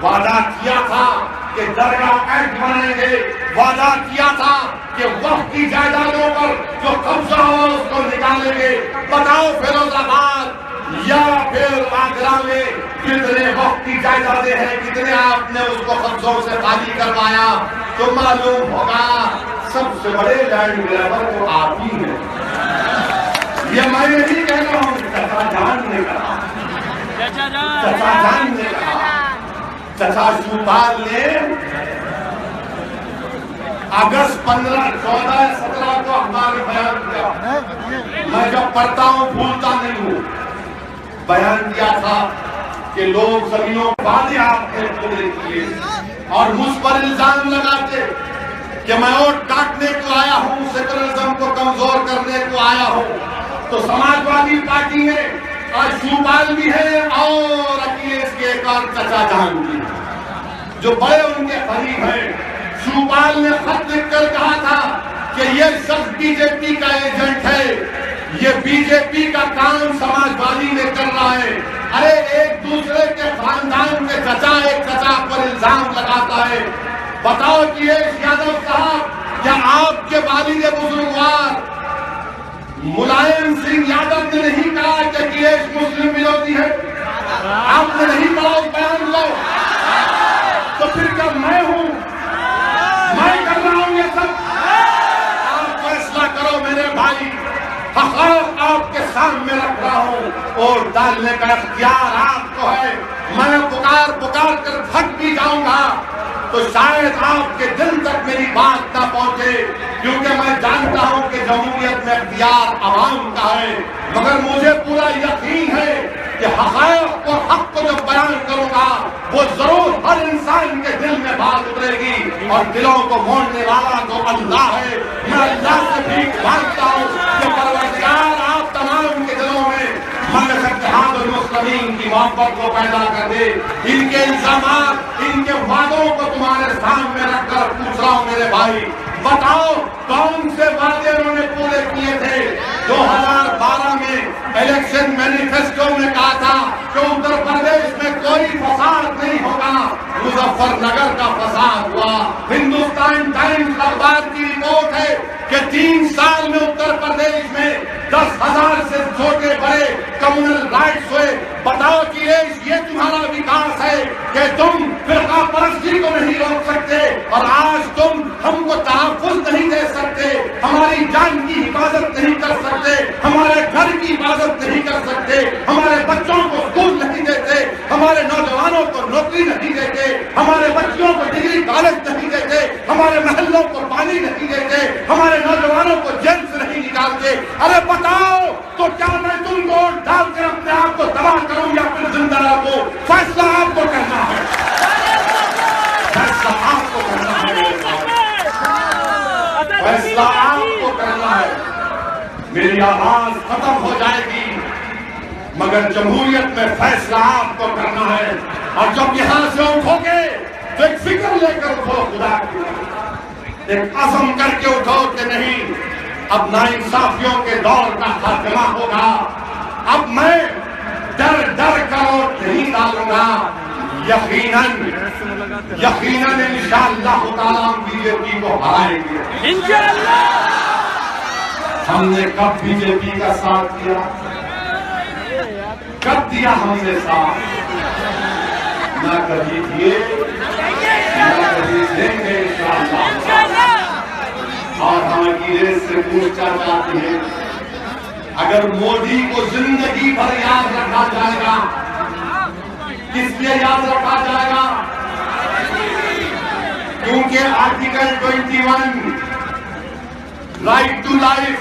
S1: वादा किया था कि दरगाह एक्ट बनाएंगे, वादा किया था कि वक्त की जायदादों पर जो कब्जा हो उसको निकालेंगे। बताओ फिरोजाबाद या फिर आगरा में कितने वक्त की जायदादें हैं, कितने आपने उसको कब्जों से खाली करवाया? तो मालूम होगा सबसे बड़े लैंड ग्रैबर तो आप ही हैं। ये मैं नहीं कह रहा हूँ, चाचा जान ने कहा, चाचा जान ने कहा। चाचा शिवपाल ने अगस्त 15, 14, 17 को हमारे बयान किया। मैं जब पढ़ता हूँ भूलता नहीं हूँ। बयान किया था कि लोग जमीनों वादे आपने पूरे किए और मुझ पर इल्जाम लगाते कि मैं वोट काटने को आया हूँ, सेकुलरिज्म को कमजोर करने को आया हूँ। तो समाजवादी पार्टी में आज शिवपाल भी है और अखिलेश के एक और चाचा जान भी जो बड़े उनके करीब हैं। शिवपाल ने खत लिखकर कहा था कि ये शख्स बीजेपी का एजेंट है, ये बीजेपी का काम समाजवादी ने कर रहा है। अरे एक दूसरे के खानदान के चाचा एक चाचा पर इल्जाम लगाता है। बताओ कि यादव साहब, क्या आपके वालिद बुजुर्गवार मुलायम सिंह यादव ने नहीं कहा कि अखिलेश मुस्लिम विरोधी है? आपने नहीं पढ़ा उस बयान को? तो फिर क्या मैं हूं? मैं कर रहा हूं ये सब? आप फैसला करो मेरे भाई। आपके सामने रख रहा हूं और डालने का इख्तियार आपको है। मैं पुकार पुकार कर थक भी जाऊंगा तो शायद आपके दिल तक मेरी बात ना पहुंचे, क्योंकि मैं जानता हूं कि जमहूरियत में इख्तियार आवाम का है। मगर मुझे पूरा यकीन है कि हक़ाइक़ और हक़ को जब बयान करूंगा वो जरूर हर इंसान के दिल में बात उतरेगी और दिलों को मोड़ने वाला तो अल्लाह है। मैं अल्लाह से भीख मांगता हूं कि परवरदिगार आप तमाम के दिलों में मजलिस इत्तेहादुल मुस्लिमीन की मोहब्बत को पैदा कर दे। इनके इल्जामात, इनके वादों को तुम्हारे सामने रखकर पूछ रहा हूं मेरे भाई, बताओ कौन से वादे उन्होंने पूरे किए थे? 2012 में इलेक्शन मैनिफेस्टो में कहा था कि उत्तर प्रदेश में कोई फसाद नहीं होगा, मुजफ्फरनगर का फसाद हुआ। हिंदुस्तान टाइम्स अखबार की रिपोर्ट है कि 3 साल में उत्तर प्रदेश में 10,000 से छोटे बड़े कम्युनल राइट्स हुए। बताओ कि ये तुम्हारा विकास है कि तुम फिरका परस्ती को नहीं रोक सकते और आज तुम हमको तहफ्फुज़ नहीं दे सकते, हमारी जान की हिफाजत नहीं कर सकते, हमारे घर की हिफाजत नहीं कर सकते, हमारे बच्चों को स्कूल नहीं देते, हमारे नौजवानों को नौकरी नहीं देते, हमारे बच्चों को डिग्री कॉलेज नहीं देते, हमारे महल्लों को पानी नहीं देते, हमारे नौजवानों को जेल से नहीं निकालते। अरे बताओ तो क्या मैं तुमको डालकर अपने आप को तबाह करूं या फिर जिंदा रखूं? फैसला आपको करना है, फैसला आपको करना है, फैसला आपको करना है। मेरी आवाज खत्म हो जाएगी मगर जमहूरियत में फैसला आपको करना है। और जब यहां से उठोगे तो एक फिक्र लेकर उठो, खुदा की एक अज़म करके उठो कि नहीं, अब नाइंसाफियों के दौर का खात्मा होगा। अब मैं डर डर कर वोट नहीं डालूंगा, यकीनन इंशाअल्लाह ताला हम बीजेपी को हराएंगे इंशाअल्लाह। हमने कब बीजेपी का साथ दिया, कब दिया हमने साथ? ना कभी दिए, ना कभी देंगे इंशाअल्लाह। और हम अकीदे से पूछना चाहते हैं, अगर मोदी को जिंदगी भर याद रखा जाएगा, किस लिए याद रखा जाएगा? क्योंकि article 21 right to life,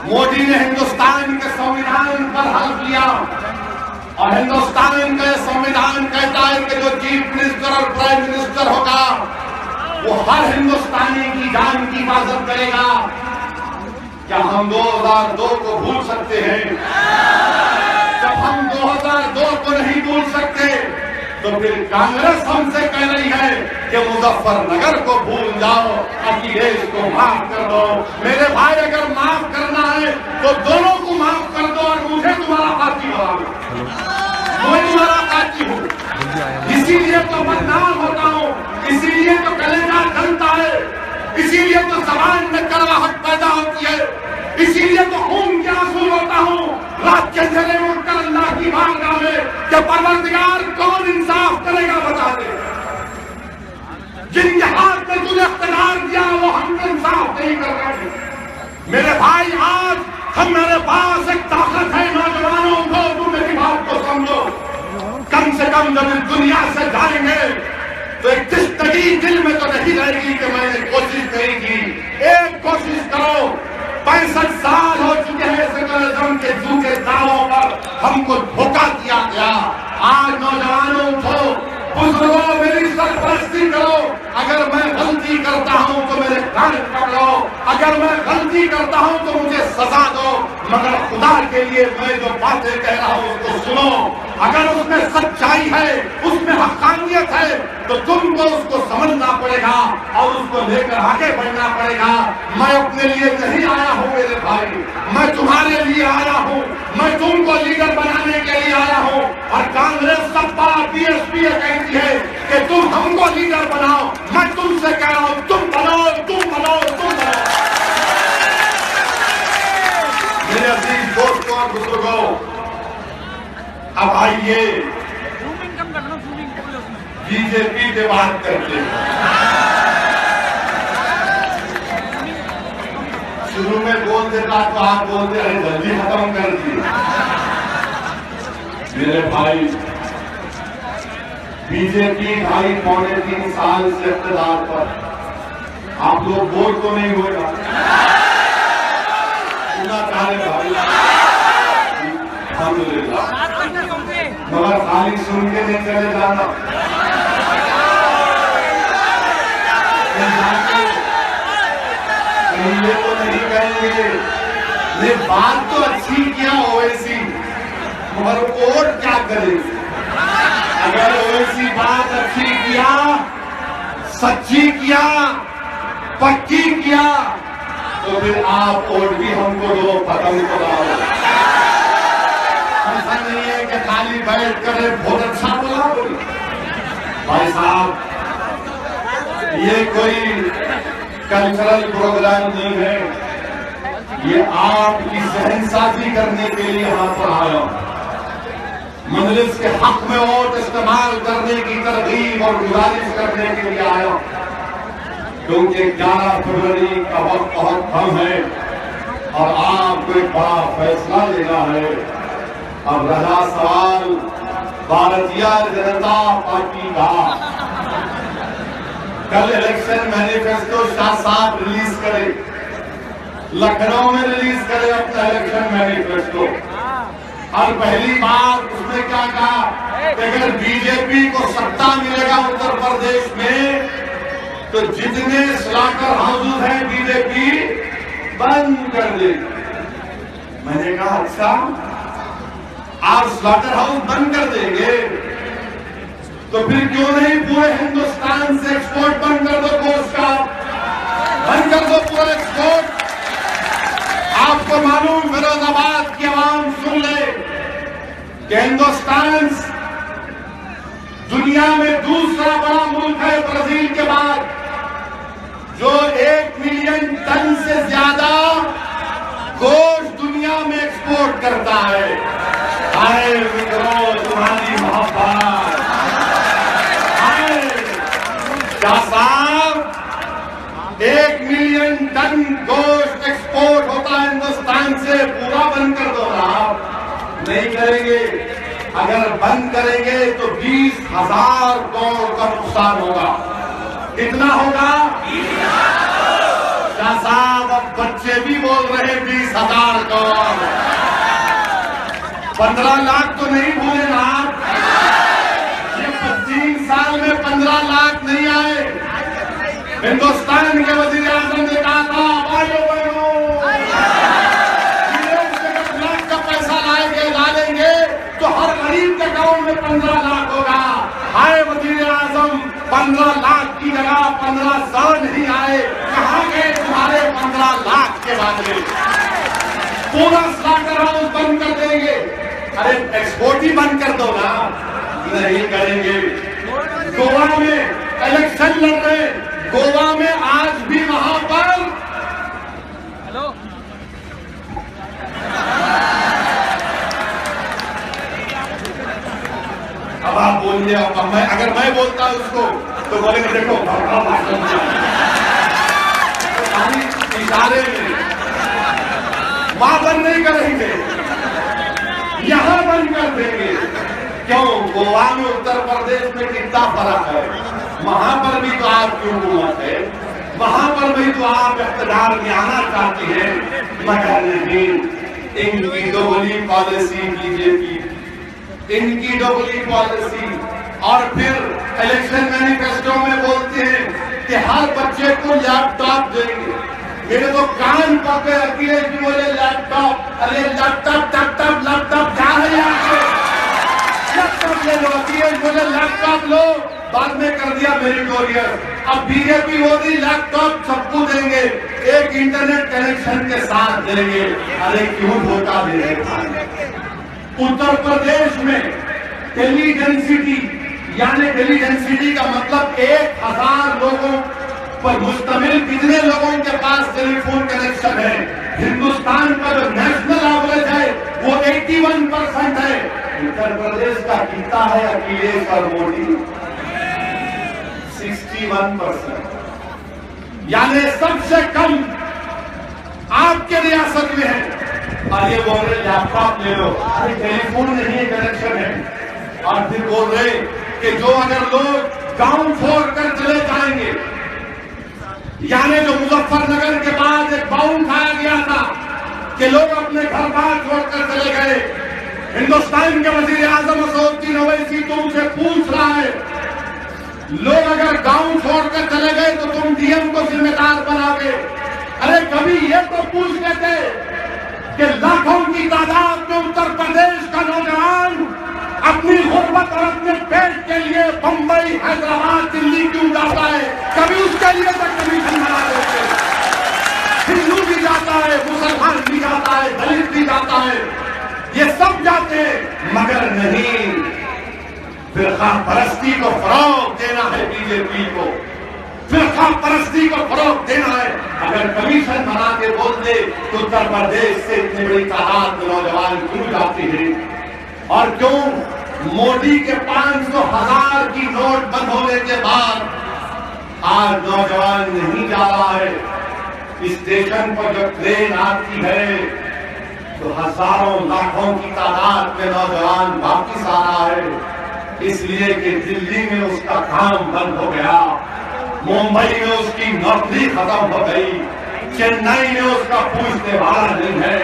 S1: Modi ने हिंदुस्तान के संविधान पर हल्फ लिया और हिंदुस्तान का संविधान कहता है कि जो चीफ मिनिस्टर और प्राइम मिनिस्टर होगा वो हर हिंदुस्तानी की जान की हिफाजत करेगा। क्या हम 2002 को भूल सकते हैं? जब हम 2002 को नहीं भूल सकते तो फिर कांग्रेस हमसे कह रही है कि मुजफ्फरनगर को भूल जाओ, अखिलेश को माफ कर दो। मेरे भाई अगर माफ करना है तो दोनों को माफ कर दो और मुझे तुम्हारा साथी बना दो, मैं तुम्हारा साथी हूँ। इसीलिए तो बदनाम होता हूँ, इसीलिए तो कलेजा जलता है, इसीलिए तो जबान में कड़वाहट पैदा होती है, इसीलिए तो खून के आंसू रोता हूँ रात के अंधेरे में उठकर अल्लाह की बारगाह में कि परवरदिगार कौन इंसाफ करेगा बता दे। जिनके हाथ में तूने इख्तियार दिया वो हमको इंसाफ नहीं कर रहे। मेरे भाई आज हमारे पास एक ताकत है, नौजवानों को तुम मेरी बात को समझो। कम से कम जब इस दुनिया से जाएंगे तो एक तिस्तगी दिल में तो नहीं रहेगी कि मैंने कोशिश नहीं की। एक कोशिश करो, 65 साल हो चुके हैं सेकुलरिज्म के झूठे दावों पर हमको धोखा दिया गया। आज नौजवानों उठो, बुजुर्गों मेरी सरपरस्ती करो। अगर मैं गलती करता हूं तो मेरे कान पकड़ो, अगर मैं गलती करता हूं तो मुझे सजा दो, मगर खुदा के लिए मैं जो बातें कह रहा हूं उसको सुनो। अगर उसमें सच्चाई है, उसमें हक़ानियत है तो तुमको उसको समझना पड़ेगा और उसको लेकर आगे बढ़ना पड़ेगा। मैं अपने लिए नहीं आया हूं मेरे भाई, मैं तुम्हारे लिए आया हूं, मैं तुमको लीडर बनाने के लिए आया हूं। और कांग्रेस सपा बीएसपी कहती है कि तुम हमको लीडर बनाओ, मैं तुमसे कह रहा हूं तुम बनाओ, तुम बनाओ, तुम बनाओ। मेरे अजीज दोस्तों और बुजुर्गों, अब आइए बीजेपी की बात करते हैं। शुरू में बोल देता तो आप बोलते रहे जल्दी खत्म कर दिए। मेरे भाई बीजेपी 2.5-3 साल से इक़्तिदार पर, आप लोग वोट तो नहीं होगा सुना चाहे भाई, मगर खाली सुन के नहीं चले जाना। ये तो नहीं कहेंगे, ये बात तो अच्छी किया ओवैसी, मगर वोट क्या करेंगे? अगर वैसी बात अच्छी किया, सच्ची किया, पक्की किया, तो फिर आप वोट भी हमको दो, पतंग को लाओ। ऐसा नहीं है कि खाली बैठ कर बहुत अच्छा बोला। भाई साहब, ये कोई कल्चरल प्रोग्राम नहीं है, ये आपकी शहनशाही करने के लिए यहाँ पर आया हूं। मजलिस के हक में वोट इस्तेमाल करने की तरगीब और गुजारिश करने के लिए आया हूं, क्योंकि 11 फरवरी का वक्त बहुत कम है और आपको एक बड़ा फैसला लेना है। अब रहा सवाल भारतीय जनता पार्टी का। कल इलेक्शन मैनिफेस्टो शाह साहब रिलीज करे, लखनऊ में रिलीज करे अपना इलेक्शन मैनिफेस्टो। और पहली बार उसने क्या कहा कि अगर बीजेपी को सत्ता मिलेगा उत्तर प्रदेश में तो जितने स्लॉटर हाउसेज हैं बीजेपी बंद कर देगी। मैंने कहा अच्छा, आप स्लॉटर हाउस बंद कर देंगे तो फिर क्यों नहीं पूरे हिंदुस्तान से एक्सपोर्ट बंद कर दो, गोश्त का बंद कर दो पूरा एक्सपोर्ट। आपको मालूम, फिरोजाबाद की आवाम सुन ले कि हिंदुस्तान दुनिया में दूसरा बड़ा मुल्क है ब्राजील के बाद, जो 1 मिलियन टन से ज्यादा गोश्त दुनिया में एक्सपोर्ट करता है। आए मित्रों, तुम्हारी मोहब्बत, आए क्या साहब, 1 मिलियन टन गोश्त एक्सपोर्ट होता है हिंदुस्तान से, पूरा बंद कर दो ना। आप नहीं करेंगे, अगर बंद करेंगे तो 20,000 करोड़ का नुकसान होगा। कितना होगा? शाह साहब, अब बच्चे भी बोल रहे 20,000 करोड़। 15 लाख तो नहीं भूले ना आप? ये 3 साल में 15 लाख नहीं आए। हिंदुस्तान के वजीर आजम ने कहा था, भाइयों बहनों, लाख का पैसा लाएंगे डालेंगे तो हर गरीब के अकाउंट में 15 लाख होगा। आए वजीर आजम, 15 लाख की जगह 1500 नहीं आए। कहाँ गए तुम्हारे 15 लाख के वादे? पूरा स्लॉटर हाउस बंद कर देंगे। अरे एक्सपोर्ट ही बंद कर दो ना। नहीं करेंगे। गोवा में इलेक्शन लड़ रहे, गोवा में आज भी वहां पर अब आप बोलिए, अगर मैं बोलता उसको तो बोलेंगे देखो इशारे में। वहां बंद नहीं करेंगे, यहां बंद कर देंगे। क्यों? गोवा में उत्तर प्रदेश में कितना फर्क है। वहां पर भी तो आपकी हुकूमत है, वहां पर भी तो आप इख्तियार में आना चाहती हैं, मगर नहीं। इनकी दोगली पॉलिसी बीजेपी, इनकी दोगली पॉलिसी। और फिर इलेक्शन मैनिफेस्टो में बोलते हैं कि हर बच्चे को लैपटॉप देंगे। मेरे तो कान पकड़े अखिलेश जी बोले लैपटॉप। अरे लैपटॉप क्या है यहाँ पे? लैपटॉप ले लो। अखिलेश बोले लैपटॉप लो, बाद में कर दिया मेरिटोरियस। अब बीजेपी बोली लैपटॉप सबको देंगे, एक इंटरनेट कनेक्शन के साथ देंगे। अरे क्यों धोखा दे रहे? उत्तर प्रदेश में टेली डेंसिटी, यानी टेली डेंसिटी का मतलब 1000 लोगों पर मुश्तमिल कितने लोगों के पास टेलीफोन कनेक्शन है। हिंदुस्तान का जो नेशनल एवरेज है वो 81% है। उत्तर प्रदेश का कितना है अखिलेश और मोदी? 61%, यानी सबसे कम आपके रियासत में है। और ये बोल रहे लैपटॉप ले लो। अरे टेलीफोन नहीं है, कनेक्शन है। और फिर बोल रहे कि जो अगर लोग गांव छोड़कर चले जाएंगे, यानी जो मुजफ्फरनगर के बाद एक बाउंड खाया गया था कि लोग अपने घर बार छोड़कर चले गए। हिंदुस्तान के वजीर आजम असदुद्दीन ओवैसी तुमसे पूछ रहा है, लोग अगर गांव छोड़कर चले गए तो तुम डीएम को जिम्मेदार बनाओगे। अरे कभी ये तो पूछ लेते कि लाखों
S2: की तादाद में उत्तर प्रदेश का नौजवान अपनी गुर्बत और अपने पेट के लिए बंबई, हैदराबाद, दिल्ली क्यों जाता है? कभी उसके लिए तक कमीशन बना देते। हिंदू भी जाता है, मुसलमान भी जाता है, दलित भी जाता है, ये सब जाते हैं, मगर नहीं फिरका परस्ती को फरोग देना है बीजेपी को, फिरका परस्ती को फरोग देना है। अगर कमीशन बना के बोल दे तो उत्तर प्रदेश से इतनी बड़ी तादाद में नौजवान क्यों जाते हैं? और क्यों मोदी के 500,000 की नोट बंद होने के बाद आज नौजवान नहीं जा रहा है? स्टेशन पर जब ट्रेन आती है तो हजारों लाखों की तादाद में नौजवान वापिस आ रहा है, इसलिए कि दिल्ली में उसका काम बंद हो गया, मुंबई में उसकी नौकरी खत्म हो गई, चेन्नई में उसका पूछने वाला नहीं है,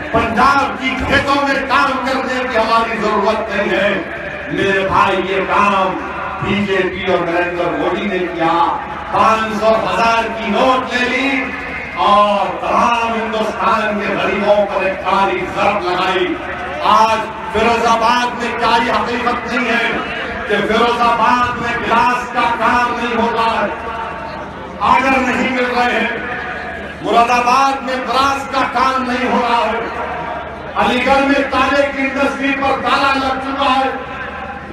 S2: पंजाब की खेतों में काम करने की हमारी जरूरत नहीं है। मेरे भाई, ये काम बीजेपी और नरेंद्र मोदी ने किया। 500,000 की नोट ले ली और तमाम हिंदुस्तान के गरीबों पर एक काली जरब लगाई। आज फिरोजाबाद में क्या ये हकीकत नहीं है कि फिरोजाबाद में गिलास का काम नहीं होता है, आर्डर नहीं मिल रहे हैं, मुरादाबाद में ब्रास का काम नहीं हो रहा है, अलीगढ़ में ताले की इंडस्ट्री पर ताला लग चुका है,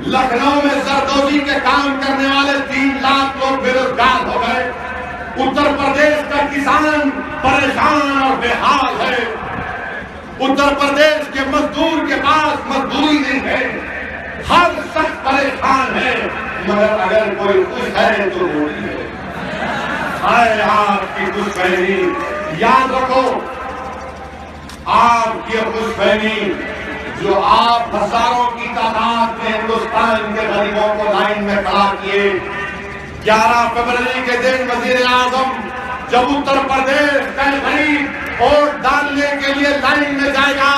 S2: लखनऊ में जरदोजी के काम करने वाले 3 लाख लोग बेरोजगार हो गए, उत्तर प्रदेश का किसान परेशान और बेहाल है, उत्तर प्रदेश के मजदूर के पास मजदूरी नहीं है, हर शख्स परेशान है, मगर अगर कोई खुश है तो मोदी है। हाय आपकी खुशफहमी, याद रखो आपकी खुशफहमी जो आप हजारों की तादाद में हिंदुस्तान के गरीबों को लाइन में खड़ा किए। 11 फरवरी के दिन वजीर आजम जब उत्तर प्रदेश का गरीब वोट डालने के लिए लाइन में जाएगा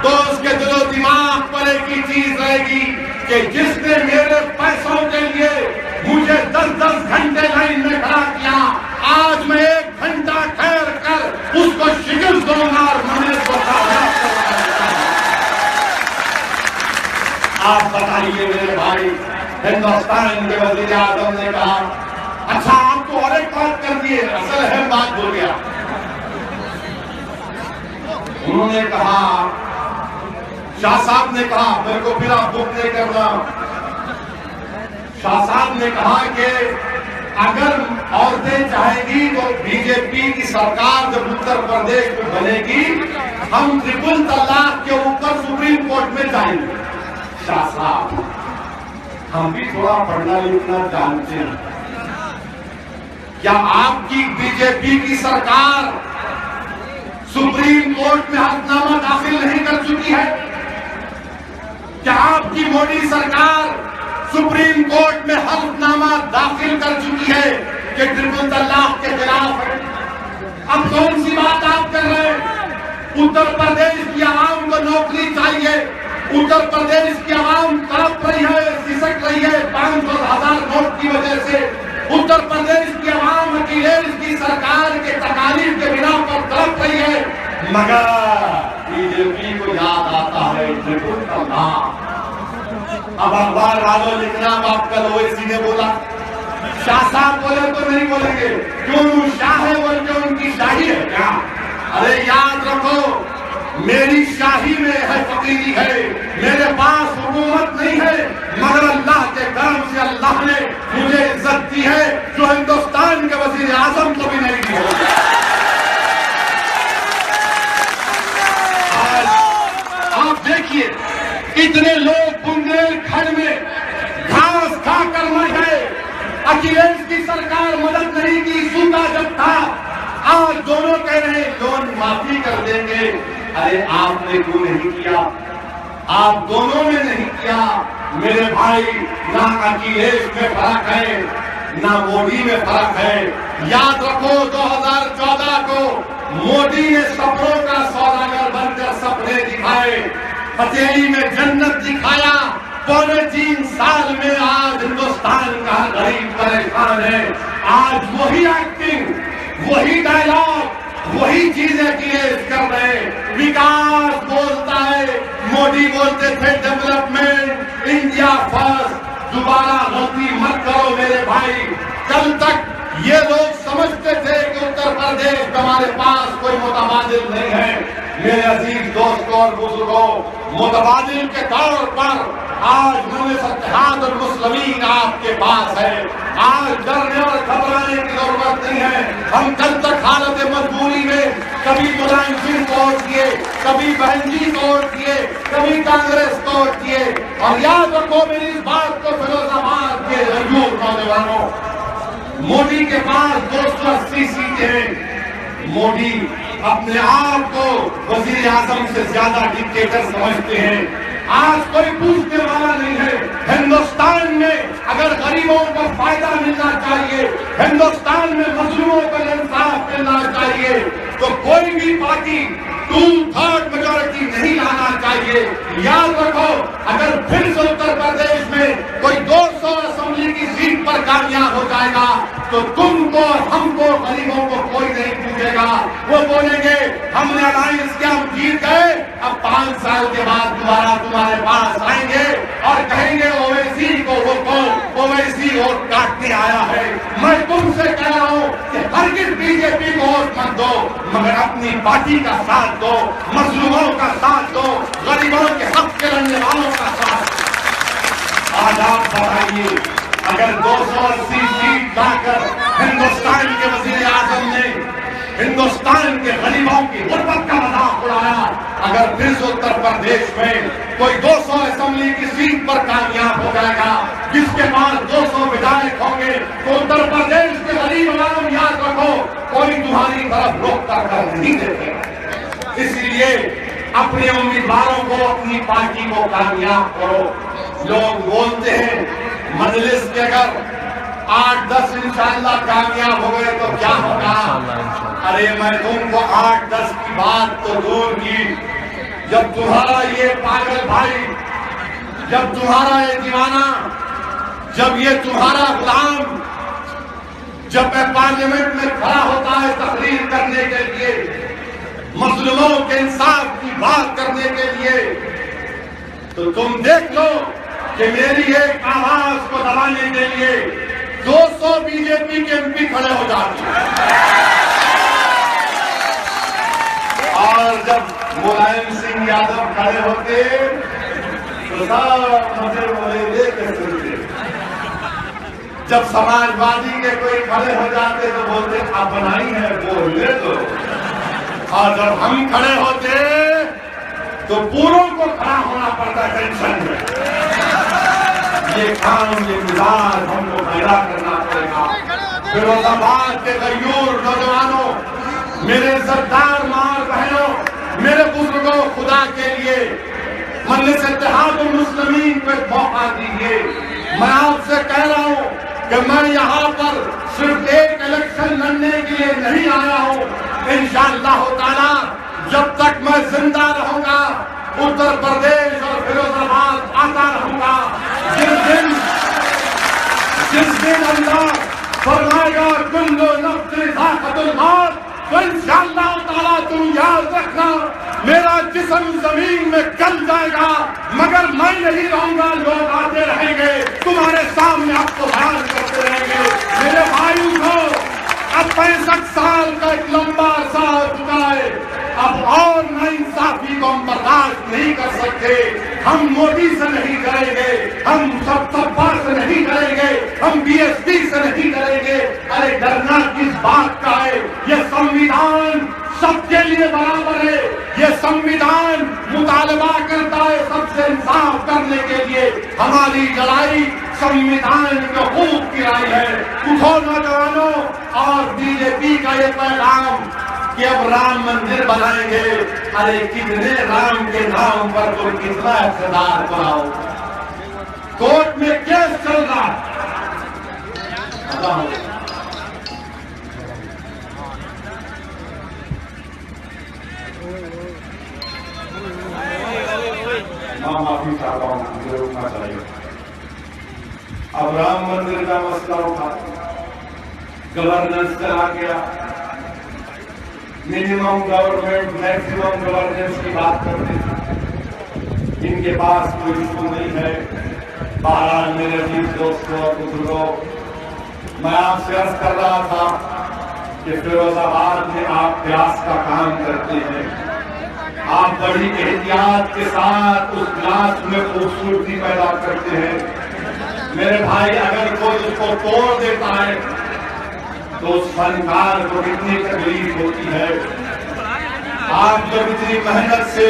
S2: तो उसके दिलो दिमाग पर एक ही चीज रहेगी कि जिसने मेरे पैसों के लिए मुझे 10-10 घंटे लाइन में खड़ा किया, आज मैं 1 घंटा ठहर कर उसको शिकस्त दूंगा और मैंने आप बताइए मेरे भाई, हिंदुस्तान के वजीर आजम ने कहा, अच्छा आपको और एक बात कर दिए, असल अहम बात भूल गया। उन्होंने कहा, शाह साहब ने कहा, मेरे को फिर आप बुक नहीं करना, शाह साहब ने कहा कि अगर औरतें चाहेंगी तो बीजेपी की सरकार जब उत्तर प्रदेश में बनेगी हम ट्रिपल तलाक के ऊपर सुप्रीम कोर्ट में जाएंगे। शाह साहब, हम भी थोड़ा पढ़ना लिखना जानते हैं, क्या आपकी बीजेपी की सरकार सुप्रीम कोर्ट में हलफनामा दाखिल नहीं कर चुकी है? क्या आपकी मोदी सरकार सुप्रीम कोर्ट में हलफनामा दाखिल कर चुकी है कि ट्रिपल तलाक के खिलाफ है? अब कौन सी बात आप कर रहे हैं? उत्तर प्रदेश की आवाम को नौकरी चाहिए, उत्तर प्रदेश की आवाम तड़प रही है, सिसक रही है 500,000 नोट की वजह से। उत्तर प्रदेश की आवाम अखिलेश की सरकार के तकालीफ के बिना पर तड़प रही है, मगर बीजेपी को याद आता है ट्रिपल तलाक। अब अखबार वालों लिखना, आप कल ओवैसी ने बोला, शाह साहब बोले तो नहीं बोलेंगे, क्यों शाह है बोल के उनकी शाही है क्या? अरे याद रखो, मेरी शाही में है फकीरी है, मेरे पास हुकूमत नहीं है, मगर अल्लाह के करम से अल्लाह ने मुझे इज्जत दी है जो हिंदुस्तान के वजीर आजम को भी नहीं दी होगी। आप देखिए, इतने लोग बुंदेलखंड में घास खाकर मर गए, अखिलेश की सरकार मदद नहीं की, सूखा जब था। आज दोनों कह रहे हैं लोन माफी कर देंगे। अरे आपने क्यों नहीं किया? आप दोनों ने नहीं किया। मेरे भाई, ना अखिलेश में फर्क है ना मोदी में फर्क है। याद रखो 2014 को मोदी ने सपनों का सौदागर बनकर सपने दिखाए, हथेली में जन्नत दिखाया। 3.25 साल में आज हिंदुस्तान का गरीब परेशान है। आज वही एक्टिंग, वही डायलॉग, वही चीजें अखिलेश कर रहे। विकास बोलते कल तक ये लोग समझते थे कि उत्तर प्रदेश में हमारे पास कोई मुतबादिल नहीं है। मेरे अजीज दोस्तों और बुजुर्गों, मुतबादिल के तौर पर आज इत्तेहादुल मुस्लिमीन आपके पास है। आज डरने और घबराने की जरूरत नहीं है। हम कल तक हालत मजबूरी में कभी मुलायम सिंह को वोट दिए, कभी बहन जी को वोट दिए, कभी कांग्रेस को वोट दिए। और याद रखो मेरी इस बात को, फिरोजाबाद के गयूर नौजवानों, मोदी के पास 280 सीटें हैं। मोदी अपने आप को वजीर आजम से ज्यादा डिक्टेटर समझते हैं। आज कोई पूछने वाला नहीं है। हिंदुस्तान में अगर गरीबों को फायदा मिलना चाहिए, हिंदुस्तान में मजलूमों को इंसाफ मिलना चाहिए, तो कोई भी पार्टी 2/3 मेजॉरिटी नहीं लाना चाहिए। याद रखो, अगर फिर से उत्तर प्रदेश में कोई 200 असेंबली की सीट पर कामयाब हो जाएगा तो तुमको, हमको, गरीबों को कोई नहीं पूछेगा। वो बोलेंगे हमने अलायंस किया, हम जीत गए, अब 5 साल के बाद दोबारा तुम्हारे पास आएंगे और कहेंगे ओवैसी को रोको, ओवैसी वोट काटने आया है। मैं तुमसे कह रहा हूं कि हरगिज बीजेपी को वोट मत दो, मगर अपनी पार्टी का साथ दो, मजलूमों का साथ दो, गरीबों के हक के लड़ने वालों का साथ। आज आप बताइए, अगर 280 सीट लाकर हिंदुस्तान के वजीर आजम ने हिंदुस्तान के गरीबों की गुर्बत का मजाक उड़ाया, अगर फिर से उत्तर प्रदेश में कोई 200 असेंबली की सीट पर कामयाब हो जाएगा, जिसके पास 200 विधायक होंगे, तो उत्तर प्रदेश के गरीब आवाम, याद रखो, कोई तुम्हारी तरफ रुख कर नहीं देखेगा। इसलिए अपने उम्मीदवारों को, अपनी पार्टी को कामयाब करो। लोग बोलते हैं मजलिस के अगर 8-10 इंशाअल्लाह कामयाब हो गए तो क्या होगा। अरे मैं तुमको 8-10 की बात तो दूर की, जब तुम्हारा ये पागल भाई, जब तुम्हारा ये दीवाना, जब ये तुम्हारा गुलाम, जब पार्लियामेंट में खड़ा होता है तकरीर करने के लिए, मजलूमों के इंसाफ की बात करने के लिए, तो तुम देख लो कि मेरी एक आवाज को दबाने के लिए 200 बीजेपी के एमपी खड़े हो जाते हैं। और जब मुलायम सिंह यादव खड़े होते तो सब मजे बोले लेके सुनते। जब समाजवादी के कोई खड़े हो जाते तो बोलते अपना ही है, बोल ले दो। और जब हम खड़े होते तो पूरों को खड़ा होना पड़ता टेंशन में। ये काम, ये मिजाज हमको पैदा करना पड़ेगा। फिरोजाबाद के गयूर नौजवानों, मेरे सरदार माँ बहनों, मेरे बुजुर्गों, खुदा के लिए मजलिस इत्तेहादुल मुस्लिमीन को मौका दीजिए। मैं आपसे कह रहा हूँ कि मैं यहाँ पर सिर्फ एक इलेक्शन लड़ने के लिए नहीं आया हूँ। इंशाअल्लाह ताला जब तक मैं जिंदा रहूंगा, उत्तर प्रदेश और फिरोजाबाद आता रहूंगा। जिस दिन अल्लाह फरमाएगा कुल्लु नफ्सिन ज़ाइक़तुल मौत, तो इंशाअल्लाह ताला तुम याद रखना, मेरा जिस्म जमीन में गल जाएगा, मगर मैं नहीं रहूंगा। लोग आते रहेंगे, तुम्हारे सामने आपको बयान करते रहेंगे। मेरे भाइयों को अब 65 साल का एक लंबा अरसा हो चुका है। अब और नाइंसाफी को हम बर्दाश्त नहीं कर सकते। हम मोदी से नहीं करेंगे, हम सपा से नहीं करेंगे, हम बीएसपी से नहीं करेंगे। अरे डरना किस बात का है? ये संविधान सबके लिए बराबर है। ये संविधान मुतालबा करता है सबसे इंसाफ करने के लिए। हमारी लड़ाई संविधान के हकूक की लड़ाई है। उठो नौजवानों, और बीजेपी का ये पैगाम कि अब राम मंदिर बनाएंगे। अरे कितने राम के नाम पर तो कितना इक़्तिदार बनाओ। कोर्ट में केस चल रहा है, माफी चाहता हूँ, मुझे रुकना चाहिए। अब राम मंदिर का मसला उठा, गवर्नेंस चला गया, मिनिमम गवर्नमेंट मैक्सिमम गवर्नेंस की बात करते थे। इनके पास कोई इशू नहीं है। बहरहाल मेरे अजीज दोस्तों और बुजुर्गों,
S1: मैं आपसे अर्ज कर रहा था कि फिरोजाबाद में आप गिलास का काम करते हैं, आप बड़ी एहतियात के साथ उस गिलास में खूबसूरती पैदा करते हैं। मेरे भाई, अगर कोई उसको तोड़ देता है तो उस फनकार को कितनी तकलीफ होती है। आप जब इतनी मेहनत से,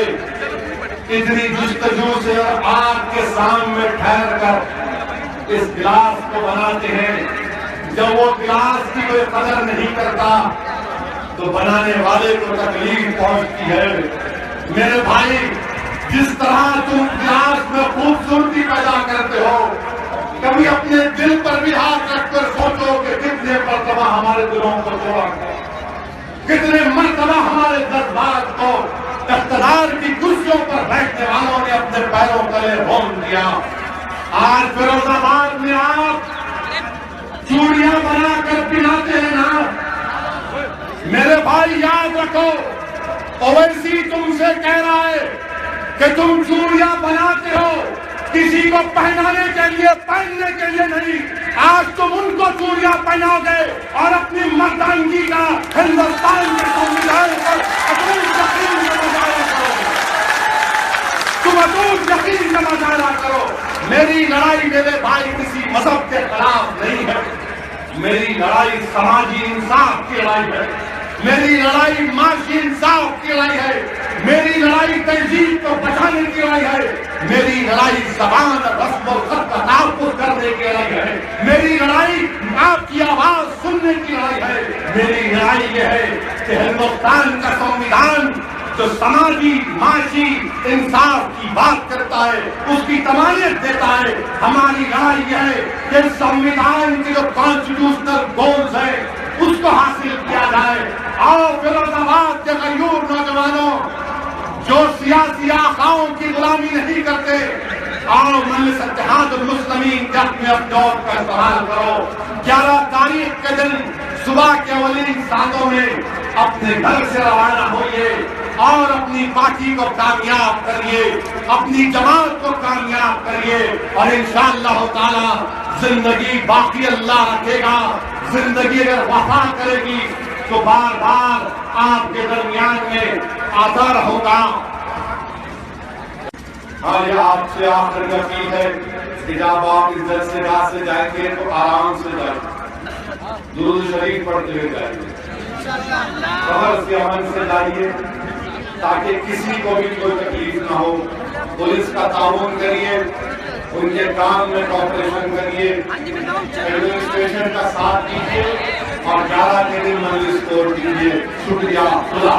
S1: इतनी जुस्तजू से और आग के सामने ठहर कर इस गिलास को बनाते हैं, जब वो गिलास की कोई कदर नहीं करता तो बनाने वाले को तकलीफ पहुंचती है। मेरे भाई, जिस तरह तुम गिलास में खूबसूरती पैदा करते हो, कभी अपने दिल पर भी हाथ रखकर सोचो कि कितने मरतबा हमारे दिलों को तोड़ा, कितने मरतबा हमारे जज्बात को इख्तियार की कुर्सियों पर बैठने वालों ने अपने पैरों तले रोन दिया। आज फिरोजाबाद में आप चूड़ियां बनाकर पिलाते हैं ना। मेरे भाई, याद रखो, ओवैसी तुमसे कह रहा है कि तुम चूड़ियां बनाते हो किसी को पहनाने के लिए, पहनने के लिए नहीं। आज तुम उनको चूड़ियां पहनाओगे और अपनी मर्दानगी का हिंदुस्तान के संविधान पर अटूट यकीन का मुजाहरा करोगे। तुम अटूट यकीन का मुजाहरा करो। मेरी लड़ाई, मेरे भाई, किसी मजहब के खिलाफ नहीं है। मेरी लड़ाई समाजी इंसाफ की लड़ाई है। मेरी लड़ाई माशी इंसाफ की लड़ाई है। मेरी लड़ाई तहजीब को बचाने की लड़ाई है। मेरी लड़ाई ज़बान और रस्म और ख़त का तहफ़्फ़ुज़ करने की लड़ाई है। मेरी लड़ाई आपकी आवाज़ सुनने की लड़ाई है। मेरी लड़ाई ये है कि हिंदुस्तान का संविधान जो समाजी माशी इंसाफ की बात करता है, उसकी तमानियत देता है। हमारी लड़ाई यह है कि संविधान के जो कॉन्स्टिट्यूशनल गोल्स है उसको हासिल किया जाए। आओ फिरोजाबाद के गयूर नौजवानों जो सियासी आकाओं की गुलामी नहीं करते, आओ मजलिस इत्तेहादुल मुस्लिमीन के अपने दौर का इस्तेमाल करो। 11 तारीख के दिन सुबह के अवलीन सातों में अपने घर से रवाना होइए और अपनी पार्टी को कामयाब करिए, अपनी जमात को कामयाब करिए और इंशाअल्लाह ताला जिंदगी बाकी अल्लाह रखेगा। जिंदगी अगर वफा करेगी तो बार बार आपके दरमियान में आता होगा। हाँ, ये आपसे आखिर अपील है कि जब आप इस दरगाह से जाएंगे तो आराम से जाएंगे, दुरूद शरीफ पढ़ते हुए जाएंगे, कमर से अमन से जाइए ताकि किसी को भी कोई तकलीफ ना हो। पुलिस का ताउन करिए, उनके काम में कॉपरेशन करिए, एडमिनिस्ट्रेशन का साथ दीजिए और 11 के दिन मजलिस को दीजिए। शुक्रिया। खुदा।